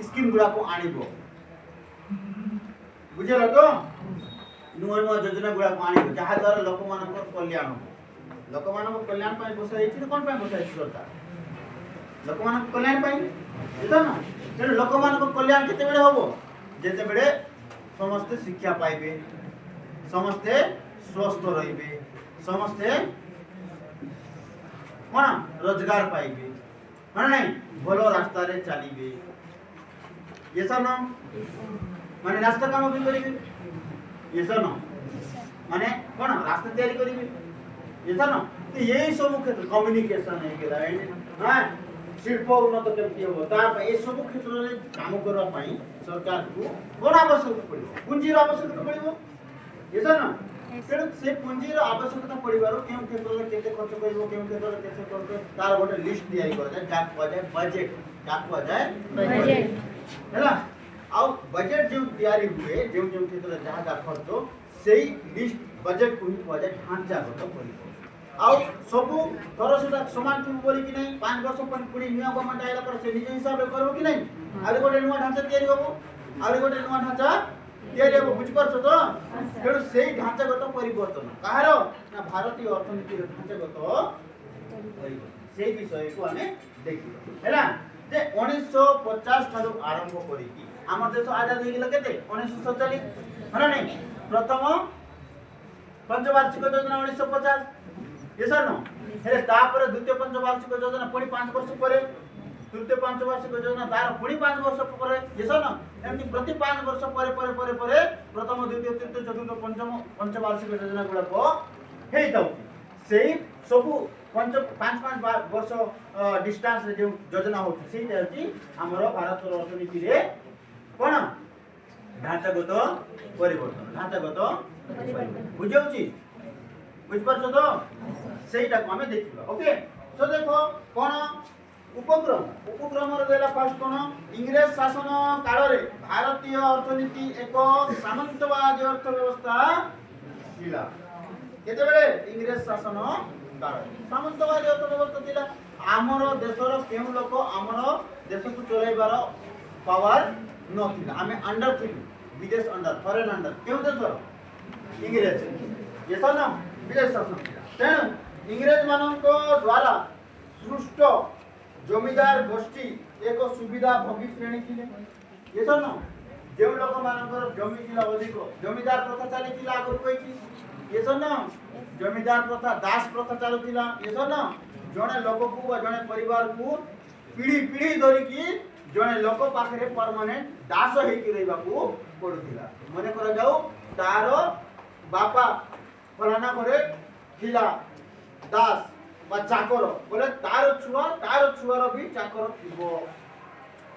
स्कीम गुड़ा को आनिब बुझल तो नुआ नुआ योजना गुड़ा को आनिब जहाँ द्वारा लोक मान कल्याण हम लोक मान कल्याण बसाई कौन बसाई सरकार लोक मान कल्याण बुझल ना तेणु लोक मान कल्याण केते हम जिते बड़े समस्ते शिक्षा पाइबे समस्ते स्वस्थ रहिबे समस्ते कौन रोजगार पाइबे हाँ नहीं भल रास्ता रे चलिबे ये सब न माने रास्ता काम भी करेंगे ये सब न माने कौन रास्ता तैयारी करेंगे ये सब न तो यही सब क्षेत्र कम्युनिकेशन है गेला हां शिल्प उन्नत केमती हो तार ए सब क्षेत्र रे काम करबा पई सरकार को कोन आवश्यकता पड़िबो पूंजीर आवश्यकता पड़िबो ये सब न तेणु से पुंजीर आवश्यकता पड़िबारो केम क्षेत्र रे केते खर्च करिवो केम क्षेत्र रे केते खर्च तार गोटे लिस्ट तैयारी कर जाय जा को जाय बजट जा को जाय बजट हैला आ बजट जो तैयारी हुए जो जो क्षेत्र जहाँ जा खर्च सेही लिस्ट बजट को ही को जाय ढांचागत करिवो आ सब थोर सेटा समान थी बोली कि नहीं 5 वर्ष पर पुणी न्यू गवर्नमेंट आइला पर से निज हिसाब करबो कि नहीं आरे गोटे नुवा ढांचा तैयारी होबो आरे गोटे नुवा ढांचा तैयारी होबो बुझ परछ तो तेणु सेही ढांचागत परिवर्तन कहारो ना भारतीय अर्थनीति ढांचागत परिवर्तन सेही विषय को हमें देखिबो हैला जे 1950 ठारू आरंभ करिकी हमर देश आजाद हो गेल केते 1947 हरा नहीं प्रथम पंचवार्षिक योजना 1950 ये सर न हेले तापर द्वितीय पंचवार्षिक योजना पुणी 5 वर्ष पर तृतीय पंचवार्षिक योजना तार पुणी 5 वर्ष पर ये सर न एमती प्रति 5 वर्ष पर प्रथम द्वितीय तृतीय चतुर्थ पंचम पंचवार्षिक योजना गुड़ा को हेई ताउ सेही सब 5 वर्ष डिस्टेंस रे जो योजना होती सेही होती हमर भारत अर्थनीति रे कोन ढांचागत परिवर्तन बुझाउची बुझ परछ तो सेहीटा को हमें देखिबा ओके सो देखो कोन उपक्रम रे देला फर्स्ट कोन इंग्रेज शासन काल रे भारतीय अर्थनीति एक सामंतवादी अर्थव्यवस्था थिला केते बेले इंग्रेज शासन काल सामंतवादी अर्थव्यवस्था थिला हमर देशर केउ लोक हमर देश को चलाइबार पावर नथिला आमे अंडर थिलु विदेश अंडर फॉरेन अंडर केउ देश इंग्रेज ये सब ना विदेश शासन तेणु इंग्रेज मानक द्वारा सृष्ट जमीदार गोष्ठी एक सुविधा भोगी श्रेणी थिले ये सब न जो लोक मानकर जमी थिला अधिक जमीदार प्रथा चली थिला आगु कहिछि ये सब न जमीदार प्रथा दास प्रथा चालू थिला ये सब न जणे लोक को वा जणे परिवार को पीढ़ी पीढ़ी धरि की जणे लोक पाखरे परमानेंट दास हेई कि रहबा को पडुथिला मने कर जाऊ तारो बापा फलाना घरे थिला दास बा चाकर बोले तार छुआर भी चाकर थिबो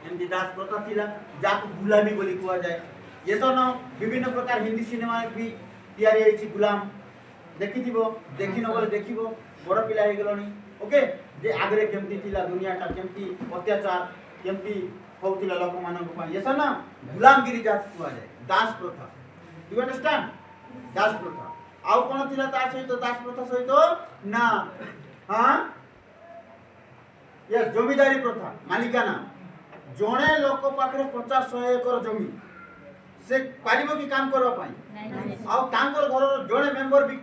एमती दास प्रथा थिला जाको गुलामी बोली कुआ जाए ये तो न विभिन्न प्रकार हिंदी सिनेमा भी तैयारी होइछि गुलाम देखिथिबो देखि न बोले देखिबो बड़ पिला हे गेलनी ओके जे आगरे केमती थिला दुनिया का केमती अत्याचार केमती होउथिला लोक मानक पा ये सब न गुलामगिरी जात कुआ जाए दास प्रथा यू अंडरस्टैंड दास प्रथा आउ कोन थिला तार सहित दास प्रथा सहित ना हां यस जमीदारी प्रथा मालिकाना जणे लोक पाखरे 50-100 एकर जमी से पारिबो की काम करबा पाई आउ तांकर घर जणे मेंबर भी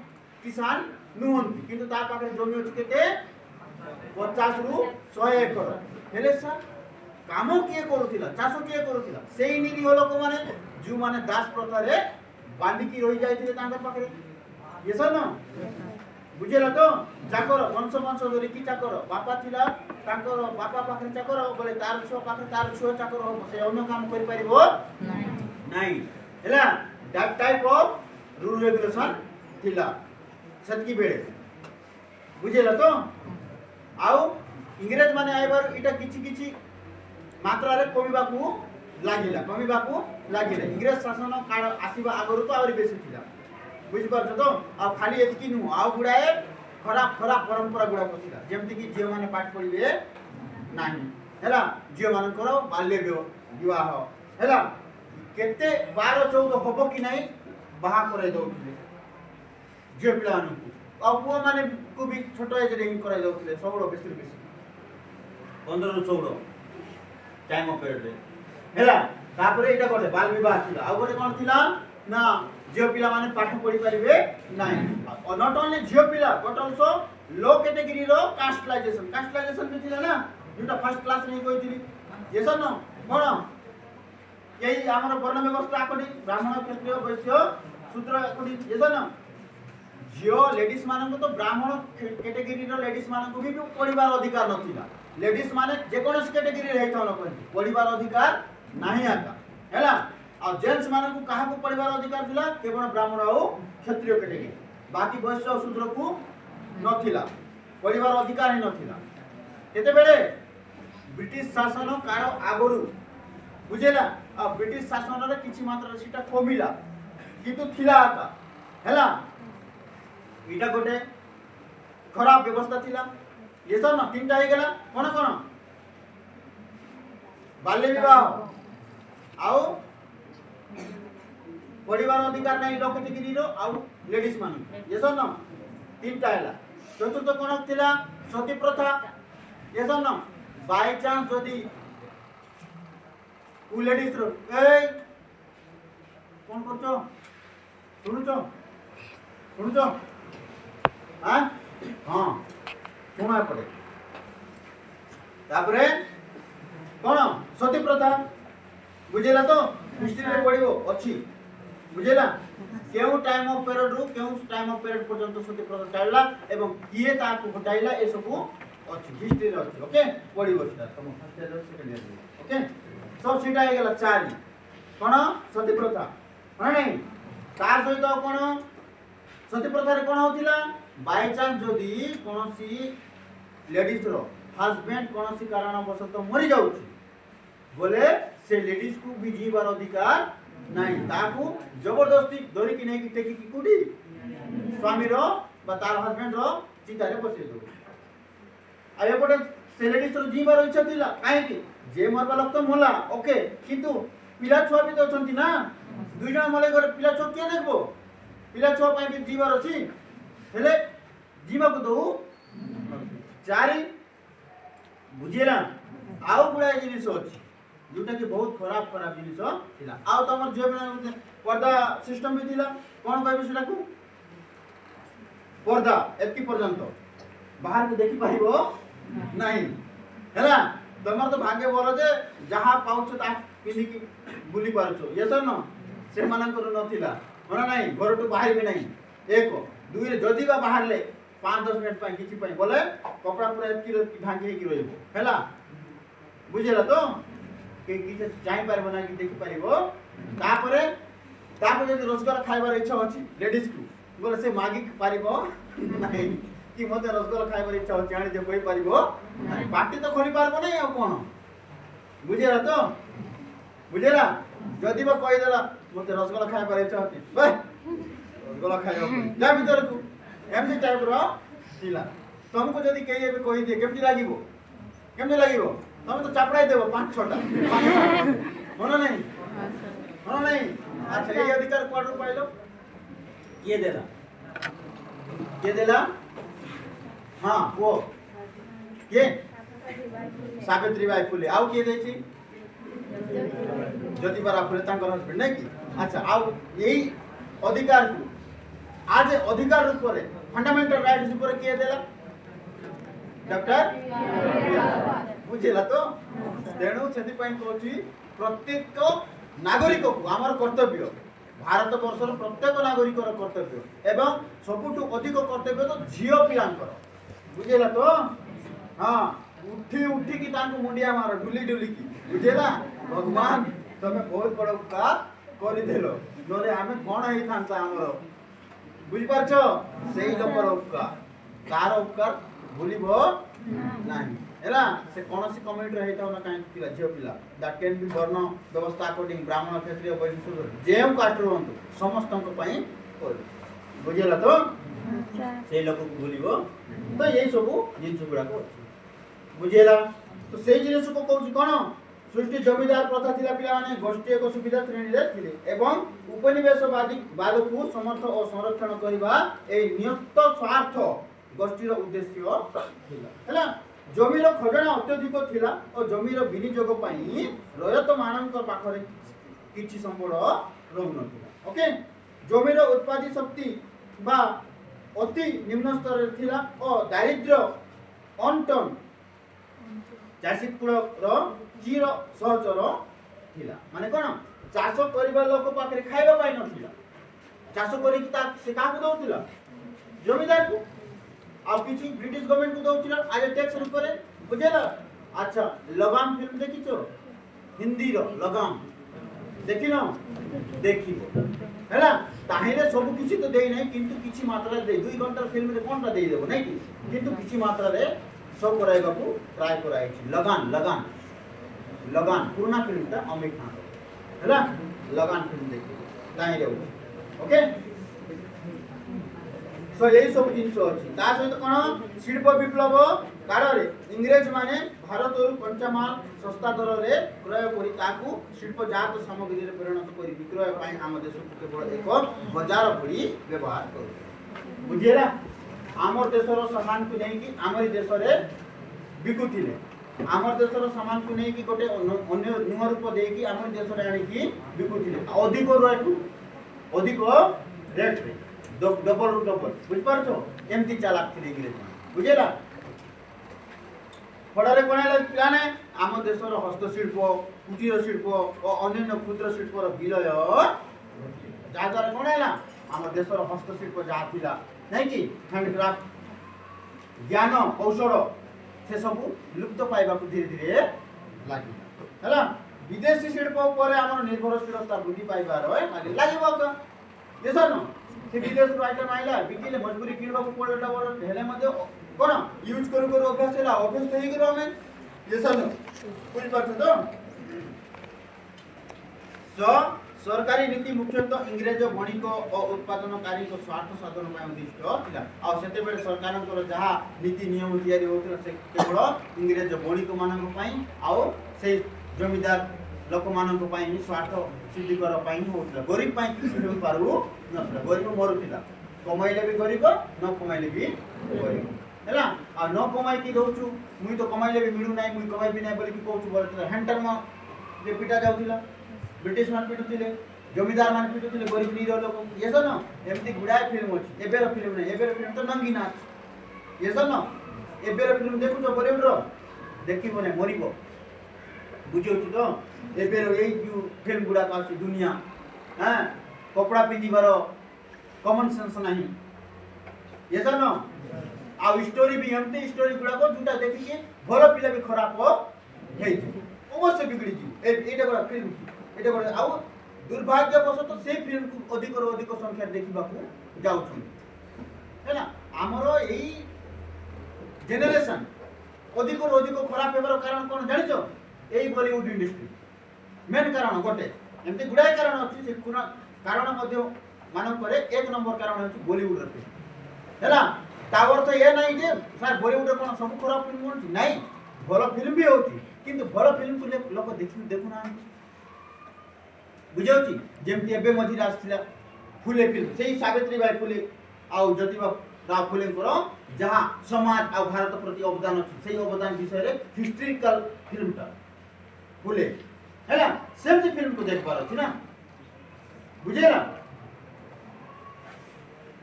किसान नुहंती किंतु ता पाखरे जमी अछि केते 50 रु 100 एकर हेले सर काम किए करूथिला चाष किए करूथिला सेही निरी लोक माने जो माने दास प्रथा रे बांधी की रहि जायथिले तांकर पाखरे ये सब न बुझेला तो चाकर वंश धरी की चाकर बापा थिला तांकर बापा पाखरे चाकर बोले तार छुआ पाखरे तार छुआ चाकर हो से अन्य काम करि परिबो नहीं हैला that type of rule regulation थिला सतकी बेले बुझेला तो आउ इंग्रेज माने आइबार इटा किछि किछि मात्रा रे कमिबाकू लागिला इंग्रेज शासन काल आसीबा आगरु तो आउरी बेसी थिला बुझ पारछ तो आ खाली एतकी नु आ गुडाए खराब परंपरा गुडा पथिला जेमति कि जे माने पाठ पढिबे नाही हैला जे मानकर बाल्य विवाह हैला केते 12-14 होबो कि नाही बाहा करे दउथिले झियो पिलाମାନଙ୍କୁ ଆଉ ପୁଅମାନଙ୍କୁ ବି ଛୋଟ ଏଜରେ ହିଁ କରାଯାଉଥିଲେ 16 ବେଶୀ 15 ରୁ 16 ଟାଇମ୍ ଅଫ୍ ପିରିୟଡରେ ହେଲା। ତାପରେ ଏଇଟା ଗୋଟେ ବାଲ ବିବାହ ଥିଲା। ଆଉ ଗୋଟେ କ'ଣ ଥିଲା ନା ଝିଅ ପିଲାମାନେ ପାଠ ପଢି ପାରିବେ ନାହିଁ। ନଟ୍ ଓନ୍ଲି ଝିଅ ପିଲା ବଟ୍ ଅଲସୋ लो कैटेगरीର କାଷ୍ଟଲାଇଜେସନ ବି ଥିଲା ନା, ଯୋଉଟା ଫାର୍ଷ୍ଟ କ୍ଲାସ୍ ନେଇ କହିଥିଲି। yes or no? କ'ଣ ଏଇ ଆମର ବର୍ଣ୍ଣ ବ୍ୟବସ୍ଥା ଆକର୍ଡିଂ ବ୍ରାହ୍ମଣ କ୍ଷତ୍ରିୟ ବୈଶ୍ୟ ଶୂଦ୍ର ଆକର୍ଡିଂ yes or no? ଝିଅ ଲେଡିଜ ମାନଙ୍କୁ ତ ବ୍ରାହ୍ମଣ କ୍ୟାଟେଗୋରୀର ଲେଡିଜ ମାନଙ୍କୁ ବି ପଢିବାର ଅଧିକାର ନଥିଲା। ଲେଡିଜ ମାନେ ଯେକୌଣସି କ୍ୟାଟେଗୋରୀରେ ହେଇଥାଉ ନ କହିନ୍ତି ପଢିବାର ଅଧିକାର ନାହିଁ ଆକା ହେଲା। ଆଉ ଜେଣ୍ଟସ ମାନଙ୍କୁ କାହାକୁ ପଢିବାର ଅଧିକାର ଥିଲା? କେବଳ ବ୍ରାହ୍ମଣ ଆଉ କ୍ଷତ୍ରିୟ କ୍ୟାଟେଗୋରୀ, ବାକି ବୈଶ୍ୟ ଆଉ ଶୂଦ୍ରକୁ ନଥିଲା, ପଢିବାର ଅଧିକାର ହିଁ ନଥିଲା। କେତେବେଳେ ବ୍ରିଟିଶ ଶାସନ କାଳ ଆଗରୁ ବୁଝିଲା। ଆଉ ବ୍ରିଟିଶ ଶାସନରେ କିଛି ମାତ୍ରାରେ ସେଟା କମିଲା କିନ୍ତୁ ଥିଲା ଆକା ହେଲା। ଏଇଟା ଗୋଟେ ଖରାପ ବ୍ୟବସ୍ଥା ଥିଲା। yes or no? ତିନିଟା ହେଇଗଲା। କ'ଣ କ'ଣ? ବାଲ୍ୟ ବିବାହ ଆଉ ପଢିବାର ଅଧିକାର ନାହିଁ ଲୋକ କ୍ୟାଟେଗୋରୀର ଆଉ ଲେଡିଜ ମାନଙ୍କୁ yes or no? ତିନିଟା ହେଲା। ଚତୁର୍ଥ କ'ଣ ଥିଲା? ସତୀ ପ୍ରଥା yes or no? By chance ଯଦି ଲେଡିଜ ର ଏଇ କ'ଣ କରୁଛ ଶୁଣୁଛ हाँ शुणा पड़े। तापरे कौन सती प्रथा बुझेला तो हिस्ट्री रे पढ़िबो अछि बुझेला केउ टाइम ऑफ पीरियड रु केउ टाइम ऑफ पीरियड पर्यंत सती प्रथा चलला एवं किए ताकू हटाइला ए सब अछि हिस्ट्री रे अछि। ओके पढ़िबो सेटा तुम first year second year okay सब सीटा हे गेला 4 कोन सती प्रथा कोन नहीं तार सहित कोन सती प्रथा रे कोन होतिला बाय चांस जदी कोनोसी लेडीज रो हस्बैंड कोनोसी कारणवशत मरि जाउछि बोले से लेडीज को भी जीवार अधिकार नहीं ताकू जबरदस्ती धरि कि नहीं कि टेकी कि कुडी स्वामी रो बा तार हस्बैंड रो चिता रे बसै दो आय पटे से लेडीज रो जीवार इच्छा थिला काहे कि जे मरबा लोक तो मोला ओके किंतु पिला छुआ भी तो छंती ना दुई जण मले घर पिला छुआ के देखबो पिला छुआ पई भी जीवार अछि हेले जीवा को दो चारि बुझेला आउ गुडा जिनिस अछि जोटा कि बहुत खराब जिनिस थिला। आउ तमर जे पर्दा सिस्टम भी थिला कोन कहबे सेटा को पर्दा एतकी पर्यंत बाहर को देखि पाइबो नहीं हैला। तमर तो भाग्य बोलो जे जहां पाउछ ता पिनी की बुली पारछो yes or no से मानकर नथिला मना नहीं घर तो बाहर भी नहीं एक दुई रे जदी बा बाहर ले 5-10 मिनट पाई किछि पाई बोले कपड़ा पूरा एतकी ढांकी हे की रहइबो हैला बुझेला तो के किछ जाई पारबो ना कि देखि पारिबो तापरे जदी रोजगार खाइबार इच्छा अछि लेडीज को बोले से मागी पारिबो नहीं कि मते रोजगार खाइबार इच्छा अछि आनी जे कोइ पारिबो पार्टी तो खोली पारबो नहीं आ कोन बुझेला तो बुझेला जदी बा कहि देला मते रोजगार खाइबार इच्छा अछि बे रोजगार खाइबो जा भीतर को एमनी टाइप रो थिला तुमको जदी कहि एबे कहि दे केमती लागिबो तुम तो चापड़ाई देबो 5-6 टा मनो नहीं अच्छा ये अधिकार कोड पाइलो ये देला हां वो ये सावित्रीबाई फुले आउ के देछि ज्योतिबा फुले तांकर हस्बैंड नहीं की अच्छा आउ यही अधिकार को आज अधिकार रूप रे फंडामेंटल राइट्स ऊपर किए देला डॉक्टर बुझेला तो तेणु सेति पई कहछि प्रत्येक नागरिक को हमर कर्तव्य भारत वर्षर प्रत्येक नागरिक कर्तव्य एवं सबुठु अधिक कर्तव्य तो झियो पिलांकर बुझेला तो हां उठी की तांको मुंडिया मारो डुली की बुझेला भगवान तमे बहुत बड़ उपकार करि देलो नले हमें कोन हेई थांता हमरो बुझि पारछो सेही लोकर उपकार कार उपकार भूलिबो नाही हैला से कोनोसी कम्युनिटी रहिता ना काहे पिला झियो पिला दैट कैन बी वर्ण व्यवस्था अकॉर्डिंग ब्राह्मण क्षत्रिय वैश्य शूद्र जेम कास्ट रहंतु समस्तन को पई बुझेला तो से लोक को भूलिबो तो यही सब जिंस गुडा को बुझेला तो सेही जिनिस को कहूची कोन सृष्टि जमीदार प्रथा थिला पिला माने गोष्ठी एक सुविधा श्रेणी रे थिले एवं उपनिवेशवादी वाद को समर्थ और संरक्षण करबा ए नियत स्वार्थ गोष्ठीर उद्देश्य थिला हला जमीर खजना अत्यधिक थिला और जमीर विनियोग पई रयत मानक पाखरे किछि संबळ रहु नथिला ओके जमीर उत्पादी शक्ति बा अति निम्न स्तर रे थिला और दारिद्र्य अनटन चाषी कुलर चिर सहचर थिला माने कोन चाष करबा लोक पाखरे खाइबा पाई नथिला चाष करी कि ता से का को दउथिला जमीदार को आ किछि ब्रिटिश गवर्नमेंट को दउथिला आज टैक्स ऊपर बुझेला अच्छा लगाम फिल्म देखिछो हिंदी रो लगाम देखिनो देखिबो हैला ताहिले सब किछि तो देई नै किंतु किछि मात्रा दे 2 घंटा फिल्म रे कोनटा देई देबो नै कि किंतु किछि मात्रा रे सब कराइबा को ट्राई कराइ छि लगान लगान लगान पुराना फिल्म ता अमिर खान हैला लगान फिल्म देखि ताहि रे ओके सो यही सब जिनिस अछि ता सहित कोन शिल्प विप्लव काल रे इंग्रेज माने भारत और कंचामाल सस्ता दर रे क्रय करी ताकू शिल्पजात सामग्री रे परिणत करी विक्रय पाई हम देश को केवल एक बाजार भली व्यवहार करू बुझिएला आमर देशर सामान को नहीं कि आमर देश रे बिकुथिले आमर देशर सामान को नहीं कि गोटे अन्य नुआ रूप दे कि आमर देश रे आनी कि बिकुथिले अधिक रेट रे डबल रु डबल बुझ पारछो एमती चालाक थिले इंग्रेज बुझेला फड़ारे कोणाले पिलाने आम देशर हस्तशिल्प कुटीर शिल्प और अन्य क्षुद्र शिल्पर विलय जहाँ द्वारा कौन है आम देशर हस्तशिल्प जहाँ थिला नहीं कि हैंडक्राफ्ट ज्ञान कौशल से सब लुप्त पाइबा धीरे धीरे लगे है विदेशी शिल्प पर आम निर्भरशीलता वृद्धि पाइबार लगे ये सर से विदेश आइटम आइला बिकिले मजबूरी किणवा को पड़ला बड़ हेले मध्ये कोन यूज करू करू अभ्यास हैला अभ्यास तो हेगिरो हमें ये सर बुझ पाछो तो सरकारी नीति मुख्यतः इंग्रेज वणिक और उत्पादनकारी को स्वार्थ साधन में उद्दिष्ट थिला आ सेते बेले सरकार को जहा नीति नियम तैयारी होतला से केवल इंग्रेज वणिक मानक पई आ से जमीदार लोक मानक पई ही स्वार्थ सिद्धि कर पई होतला गरीब पई किछि हो पारु नथला गरीब मरुतिला कमाइले भी गरीब न कमाइले भी गरीब हैला आ न कमाई की दउछु मुई तो कमाइले भी मिलु नाही मुई कमाई भी नाही बोली कि कहछु बोलतला हेंटर म जे पिटा जाउतिला ब्रिटिश मान पिटुतिले जमीदार मान पिटुतिले गरीब नीर लोक ये न एमती गुडाय फिल्म अछि एबेर फिल्म नै एबेर फिल्म तो नंगी नाच ये न एबेर फिल्म देखु तो बॉलीवुड रो देखिबो नै मरिबो बुझियोछु तो एबेर एई जो फिल्म गुडा कासी दुनिया हां कपड़ा पिंदिबार कॉमन सेंस नाही ये न आ स्टोरी भी हमते स्टोरी गुडा को जुटा देखि के भलो पिला भी खराब हो हेइ अवश्य बिगड़ी जी एटा बड़ा फिल्म एटा बड़ा आ दुर्भाग्यवशत से फिल्म को अधिक और अधिक संख्या देखिबा को जाउछु हैना हमरो एई जनरेशन अधिक और अधिक खराब हेबार कारण कोन जानिछो एई बॉलीवुड इंडस्ट्री मेन कारण गोटे एमते गुडाय कारण अछि से कारण मध्य मानव करे एक नंबर कारण अछि बॉलीवुड रे हैला तावर तो ये नहीं जे सर बॉलीवुड कोन सब खराब फिल्म होछि नहीं भलो फिल्म भी होछि किंतु भलो फिल्म को लोक देखु ना बुझौछि जेमति एबे मझिर आस्थिला फुले फिल्म सेही सावित्री बाई फुले आउ ज्योतिबा राव फुले करो जहां समाज आ भारत प्रति अवदान अछि सेही अवदान विषय रे हिस्ट्रिकल फिल्म ता फुले हैला सेमति फिल्म को देख पारो छी ना बुझेला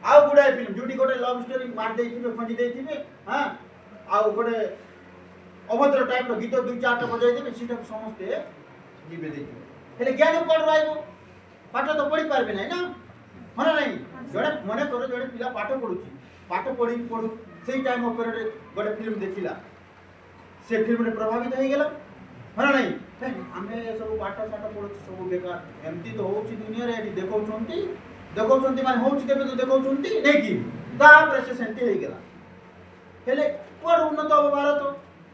आउ गुडाय फिल्म जोटी गोटे लव स्टोरी मार देइथिबे खंडी देइथिबे हां आउ गोटे अभद्र टाइप रो गीत दुई चारटा बजाइ देबे सीटा समस्त जीवे देखिबे हेले ज्ञान कोड रहइबो पाठ तो पढी पारबे नै ना हना नै जड़े मने करो जड़े पिला पाठ पढुची पाठ पढु सेही टाइम ऊपर गोटे फिल्म देखिला से फिल्म रे प्रभावित हो गेला हना नै हमें सब पाठ साठ पढुची सब बेकार एमती तो होची दुनिया रे देखौछंती माने होछि तेबे तो देखौछंती नै कि तापर से सेंटी हो गेला हेले कोड उन्नत हो भारत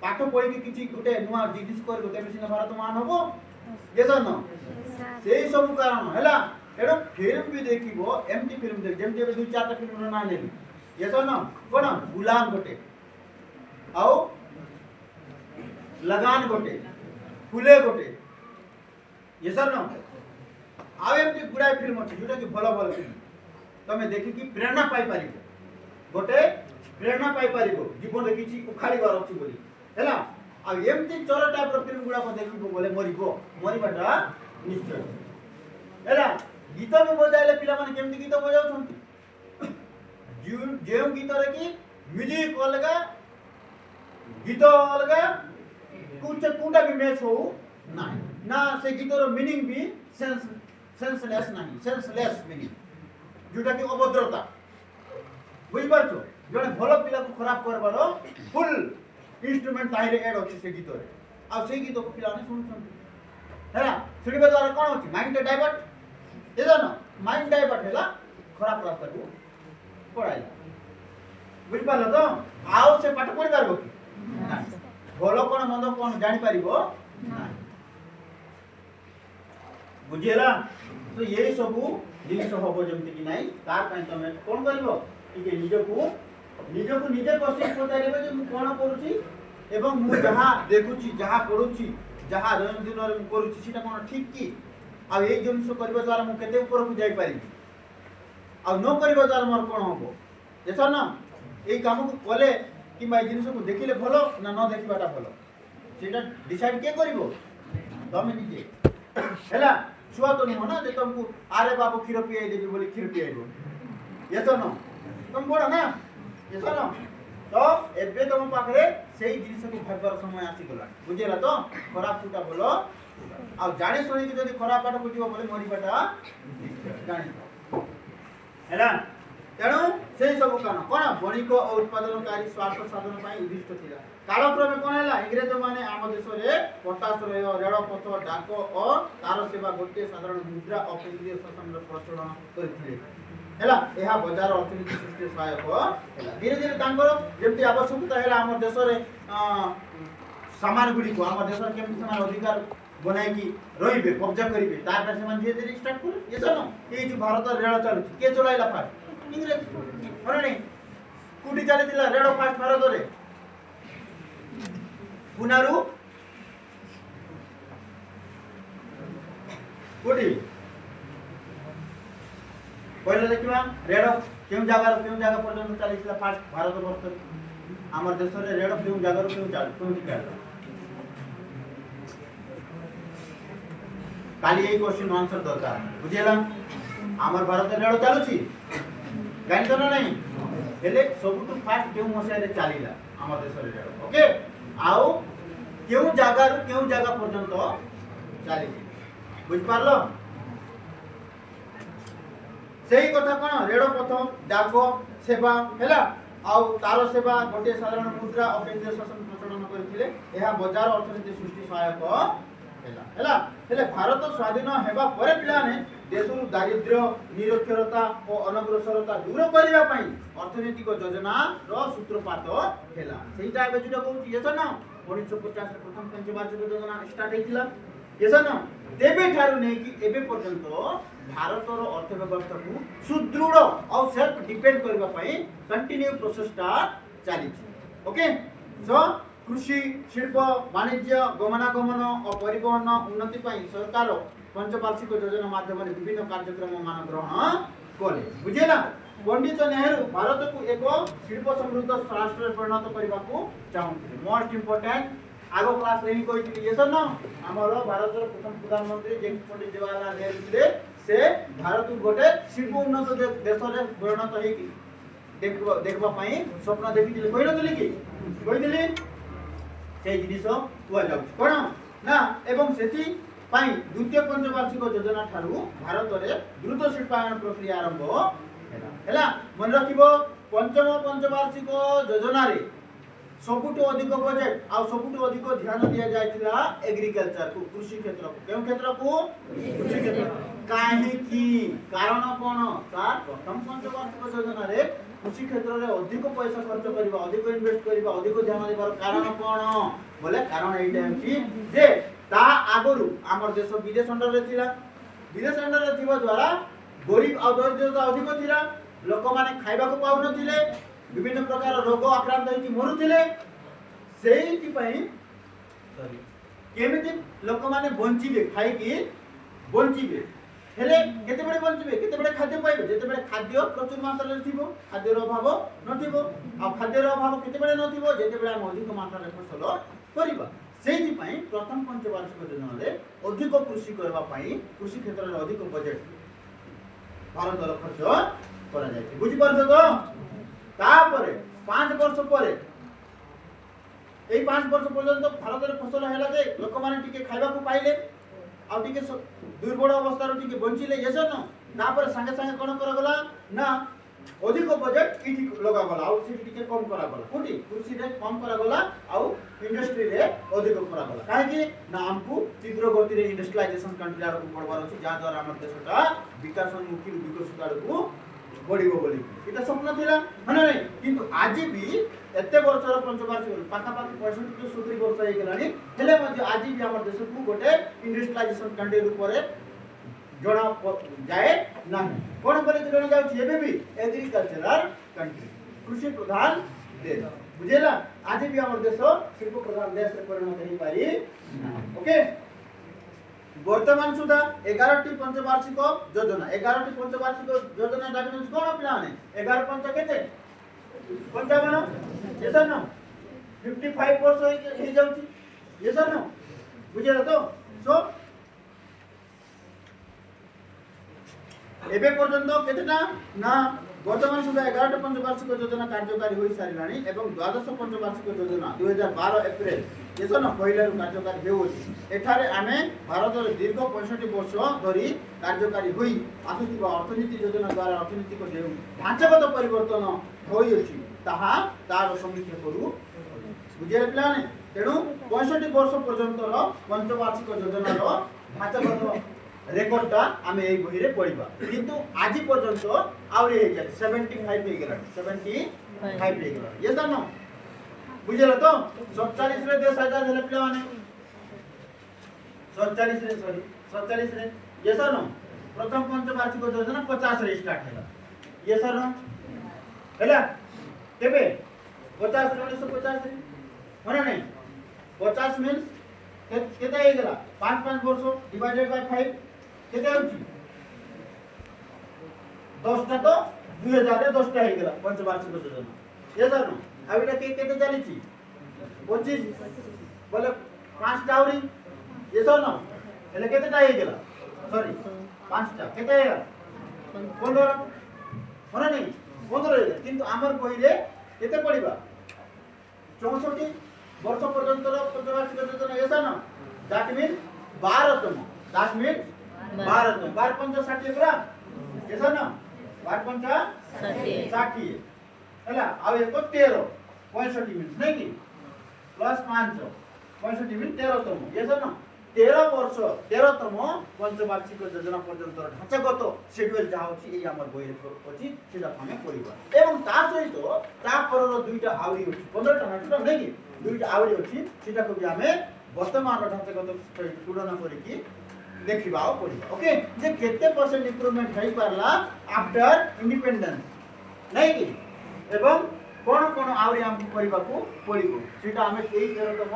पाठ पढि किछि गुटे नुवा जिनिस करबो तेबे सिना भारत मान होबो ये न सेही सब कारण हैला एडो फिल्म भी देखिबो एमटी फिल्म देख जेमते दुई चारटा फिल्म ना लेली ये न कोन गुलाम गोटे आओ लगान गोटे फुले गोटे ये सर न आ एमती गुड़ाए फिल्म अच्छे जोटा कि भल भल फिल्म तमें देखिकी प्रेरणा पाई पारिबो गोटे प्रेरणा पाई पारिबो जीवन रे किछि उखाड़ीबार अछि बोली हैला आ एमती चोर टाइप रो फिल्म गुड़ा को देखिबो बोले मरिबाटा निश्चय हैला गीत भी बजाइले पिला माने केमती गीत बजाउ छथि जे गीत रे कि म्यूजिक अलगा गीत अलगा कुछ कोनटा भी मैच हो नाही ना से गीत रो मीनिंग भी सेंसलेस नहीं सेंसलेस मीनिंग जोटा कि अभद्रता बुझ पारछो जने भलो पिला को खराब करबार फुल इंस्ट्रूमेंट ताहिरे ऐड अछि से गीत रे आ से गीत को पिला ने सुनछन हैला सुनिबा द्वारा कोन अछि माइंड डाइवर्ट ए जानो माइंड डाइवर्ट हैला खराब रास्ता को पढ़ाई बुझ पालो तो आओ से पाठ पढ़ि पारबो कि भलो कोन मंद कोन जानि पारिबो नाही बुझिला तो ये सब जिनिस हम जमी कि नाई तार तुम कौन कर निजको निजे क्वेश्चन पचारे कौन करुँच जहाँ देखुची जहाँ पढ़ुची जहाँ दैनंदिन करुँची कौन ठीक कि आउ ये जिन करने द्वारा मुझे ऊपर को जापरि आ न करने द्वारा मोर कौन हम देख न ये कम को कले कि जिन को देखिले भल ना न देखा भल से डिसाइड किए कर तुम निजे है छुआ तो नुह ना जे तुमको आरे बाबू क्षीर पियाई देवी बोली क्षीर पियाइबो ये तो न तुम बड़ा ना ये तो न तो एबे तुम पाखरे सेही जिनिस को भागबार समय आसी गला बुझेला तो खराब कुटा बोलो आ जाने सुनी कि जदी खराब पाठ बुझिबो बोले मरिबाटा जानि हैला तेणु से सब कान कोन बणिक और उत्पादनकारी स्वार्थ साधन पाई उद्दिष्ट थिला कालक्रमे कोन हैला इंग्रेज माने आम देश रे पटास रेल पथ डाक और तार सेवा गोटे साधारण मुद्रा और केंद्रीय शासन प्रचलन करथिले हैला एहा बाजार अर्थनीति सृष्टि सहायक हैला धीरे धीरे तांकर जेमति आवश्यकता हैला आम देश रे सामान गुडी को आम देश रे केमति समान अधिकार बनाई कि रहिबे कब्जा करिवे तार पर समान धीरे धीरे स्टार्ट कर ये सब ए जो भारत रेल चलु के चलाइला फास्ट इंग्रेज होने नहीं कुटी चली थिला रेल फास्ट भारत रे पुनारू कोटी पहले देखिबा रेल केउ जगह पर्यंत चलीला फास्ट भारत वर्ष आम देश रे रेल केउ जगह केउ चल काली यही क्वेश्चन आंसर दरकार बुझेला आमर भारत रेल चलुची गाइन तो नहीं हेले सबुठु फास्ट केउ मसिया रे चलीला आम देश रे रेल ओके आउ केउ जगह पर्यंत चली बुझ पारलो सेही कथा कोन रेल पथ डाक सेवा हैला आउ तार सेवा गोटे साधारण मुद्रा और केंद्रीय शासन प्रचलन करथिले एहा बाजार अर्थनीति सृष्टि सहायक हैला हेले भारत स्वाधीन हेबा परे पिलाने देशरु दारिद्र्य निरक्षरता और अनग्रसरता दूर करिवा पई अर्थनैतिक योजना रो सूत्रपात हैला सेहीटा एबे जुडा कहूची ये ना 1950 रे प्रथम पंचवार्षिक योजना स्टार्ट हेतिला ये ना तेबे ठारु नै कि एबे पर्यंत भारत रो अर्थव्यवस्था को सुदृढ़ और सेल्फ डिपेंड करबा पई कंटिन्यू प्रोसेसटा चली ओके सो कृषि शिल्प वाणिज्य गमनागमन और परिवहन उन्नति पई सरकार पंचवार्षिक योजना माध्यम विभिन्न कार्यक्रम मान ग्रहण कले बुझेला पंडित नेहरू भारत को एक शिल्प समृद्ध राष्ट्र परिणत करने को चाहते मोस्ट इंपोर्टेंट आगो क्लास रे कहितली ये न हमर भारत रो प्रथम प्रधानमंत्री जे पंडित जवाहरलाल नेहरू थे से भारत को गोटे शिल्प उन्नत देश रे परिणत हे कि देखबा पई स्वप्न देखिथिले कहिनथिले कि कहिथिले से जिनिस हुआ जाउ कोन ना एवं सेठी पाई द्वितीय पंचवार्षिक योजना ठारू भारत रे द्रुत शिल्पायन प्रक्रिया आरंभ हैला मन रखिबो पंचम पंचवार्षिक योजना रे सबुठु अधिक बजेट आ सबुठु अधिक ध्यान दिया जायतिला एग्रीकल्चर को कृषि क्षेत्र को केउ क्षेत्र को कृषि क्षेत्र काहे की कारण कोन सर प्रथम पंचवार्षिक योजना रे कृषि क्षेत्र रे अधिक पैसा खर्च करबा अधिक इन्वेस्ट करबा अधिक ध्यान देबार कारण कोन बोले कारण एइटा अछि जे ता आगरु हमर देश विदेश अंडर रे थिला विदेश अंडर रे थिबा द्वारा गरीब आ दरिद्रता अधिक थिला लोक माने खाइबा को पाउ नथिले विभिन्न प्रकार रोग आक्रांत होई मरुथिले सेही पई सॉरी केमिति लोक माने बंचिबे खाइकी बंचिबे हेले केतेबेले बंचिबे केतेबेले खाद्य पाइबे जेतेबेले खाद्य प्रचुर मात्रा रे थिबो खाद्यर अभाव नथिबो आ खाद्यर अभाव केतेबेले नथिबो जेतेबेले हम अधिक मात्रा रे फसल करिबा सेहि पई प्रथम पंचवार्षिक योजना रे अधिक कृषि करबा पई कृषि क्षेत्र रे अधिक बजेट भारत रो खर्च करा जाय बुझि परछो तो तापरे 5 वर्ष परे এই 5 वर्ष पर्यंत भारत रे फसल हैला जे लोक माने टिके खाइबा को पाइले आ टिके दुर्बल अवस्था रो टिके बंचिले येसन न तापर संगे संगे कोन करा गला ना अधिक बजेट इठी लगा गला आ सिटी टिके कम करा गला कोठी कृषि रे कम करा गला आ इंडस्ट्री रे अधिक करा गला काहे कि ना हमकु तीव्र गति रे इंडस्ट्रियलाइजेशन कंट्री आरो पड़बार अछि जा द्वारा हमर देशटा विकासोन्मुखी विकसित आरो बढ़िबो बोली एटा स्वप्न थिला माने नै किंतु आज भी एते वर्षर पंचवार्षिक पाखा पाखी 65 टू 70 वर्ष हे गेलानी हेले मध्ये आज भी हमर देश को गोटे इंडस्ट्रियलाइजेशन कंट्री ऊपर जणा जाए नाही कोन करे जणा जाउछि एबे भी एग्रीकल्चरल कंट्री कृषि प्रधान देश बुझेला आज भी हमर देश शिल्प प्रधान देश रे परिणत हेई पारी ओके वर्तमान सुधा 11 टी पंचवार्षिक योजना 11 टी पंचवार्षिक योजना डॉक्यूमेंट्स कोन प्लान है 11 पंच केते 55 ये सर ना 55 वर्ष हे जाउची ये सर ना बुझेला तो सो एबे पर्यंत केतेटा ना वर्तमान सुधा 11 टी पंचवार्षिक योजना कार्यकारी होई सारिलानी एवं द्वादश पंचवार्षिक योजना 2012 एप्रिल येसन पहिला कार्यकारी हेउछि एठारे आमे भारत रे दीर्घ 65 वर्ष धरि कार्यकारी होई आसुथिबा अर्थनीति योजना द्वारा अर्थनीतिक जे ढांचागत परिवर्तन होई अछि ताहा तार समीक्षा करू बुझे प्लान तेणु 65 वर्ष पर्यंत रो पंचवार्षिक योजना रो ढांचागत रेकर्डटा आमे एई बही रे पढिबा किंतु आज पर्यंत आउरे हे जाय 75 हे गेला 75 हे गेला ये त न बुझेला तो 47 रे देश आजाद हेले पिला माने 47 रे सॉरी 47 रे ये सर न प्रथम पंचवार्षिक योजना 50 रे स्टार्ट हैला ये सर न हैला तेबे 50 रे 1950 रे माने नहीं 50 मींस केते हे गेला 5 वर्ष डिवाइडेड बाय 5 केते होची 10 टा तो 2000 रे 10 टा हे गेला पंचवार्षिक योजना ये सर न आबिटा केते चलीची 25 बोले 5 टा औरी ये सर न हेले केते टा हे गेला सॉरी 5 टा केते हे 15 माने नहीं 15 हे किंतु हमर बहिरे केते पडिबा 64 वर्ष पर्यंत पंचवार्षिक योजना ये सर न दैट मीन 12 तम दैट मीन 12 तम 12 पंच 60 ग्राम ये सर न 12 पंच 60 हैला आ एको 13 65 मीन्स नहीं कि प्लस 5 65 मीन 13 तम ये सर न 13 वर्ष 13 तम पंचवार्षिक योजना पर्यंत ढांचागत शेड्यूल जा होची ए हमर बहिरे अछि सेटा हमें पढिबा एवं ता सहित ता परर दुईटा आवरी होची 15 टा नाटक नहीं कि दुईटा आवरी होची सेटा को भी हमें वर्तमान ढांचागत सहित तुलना करिकि देखिबा पढिबा ओके जे केते परसेंट इंप्रूवमेंट होई पारला आफ्टर इंडिपेंडेंस नहीं कि एवं कोन कोन आवरी हम करिबा को पडिबो सेटा हमें एई तरतम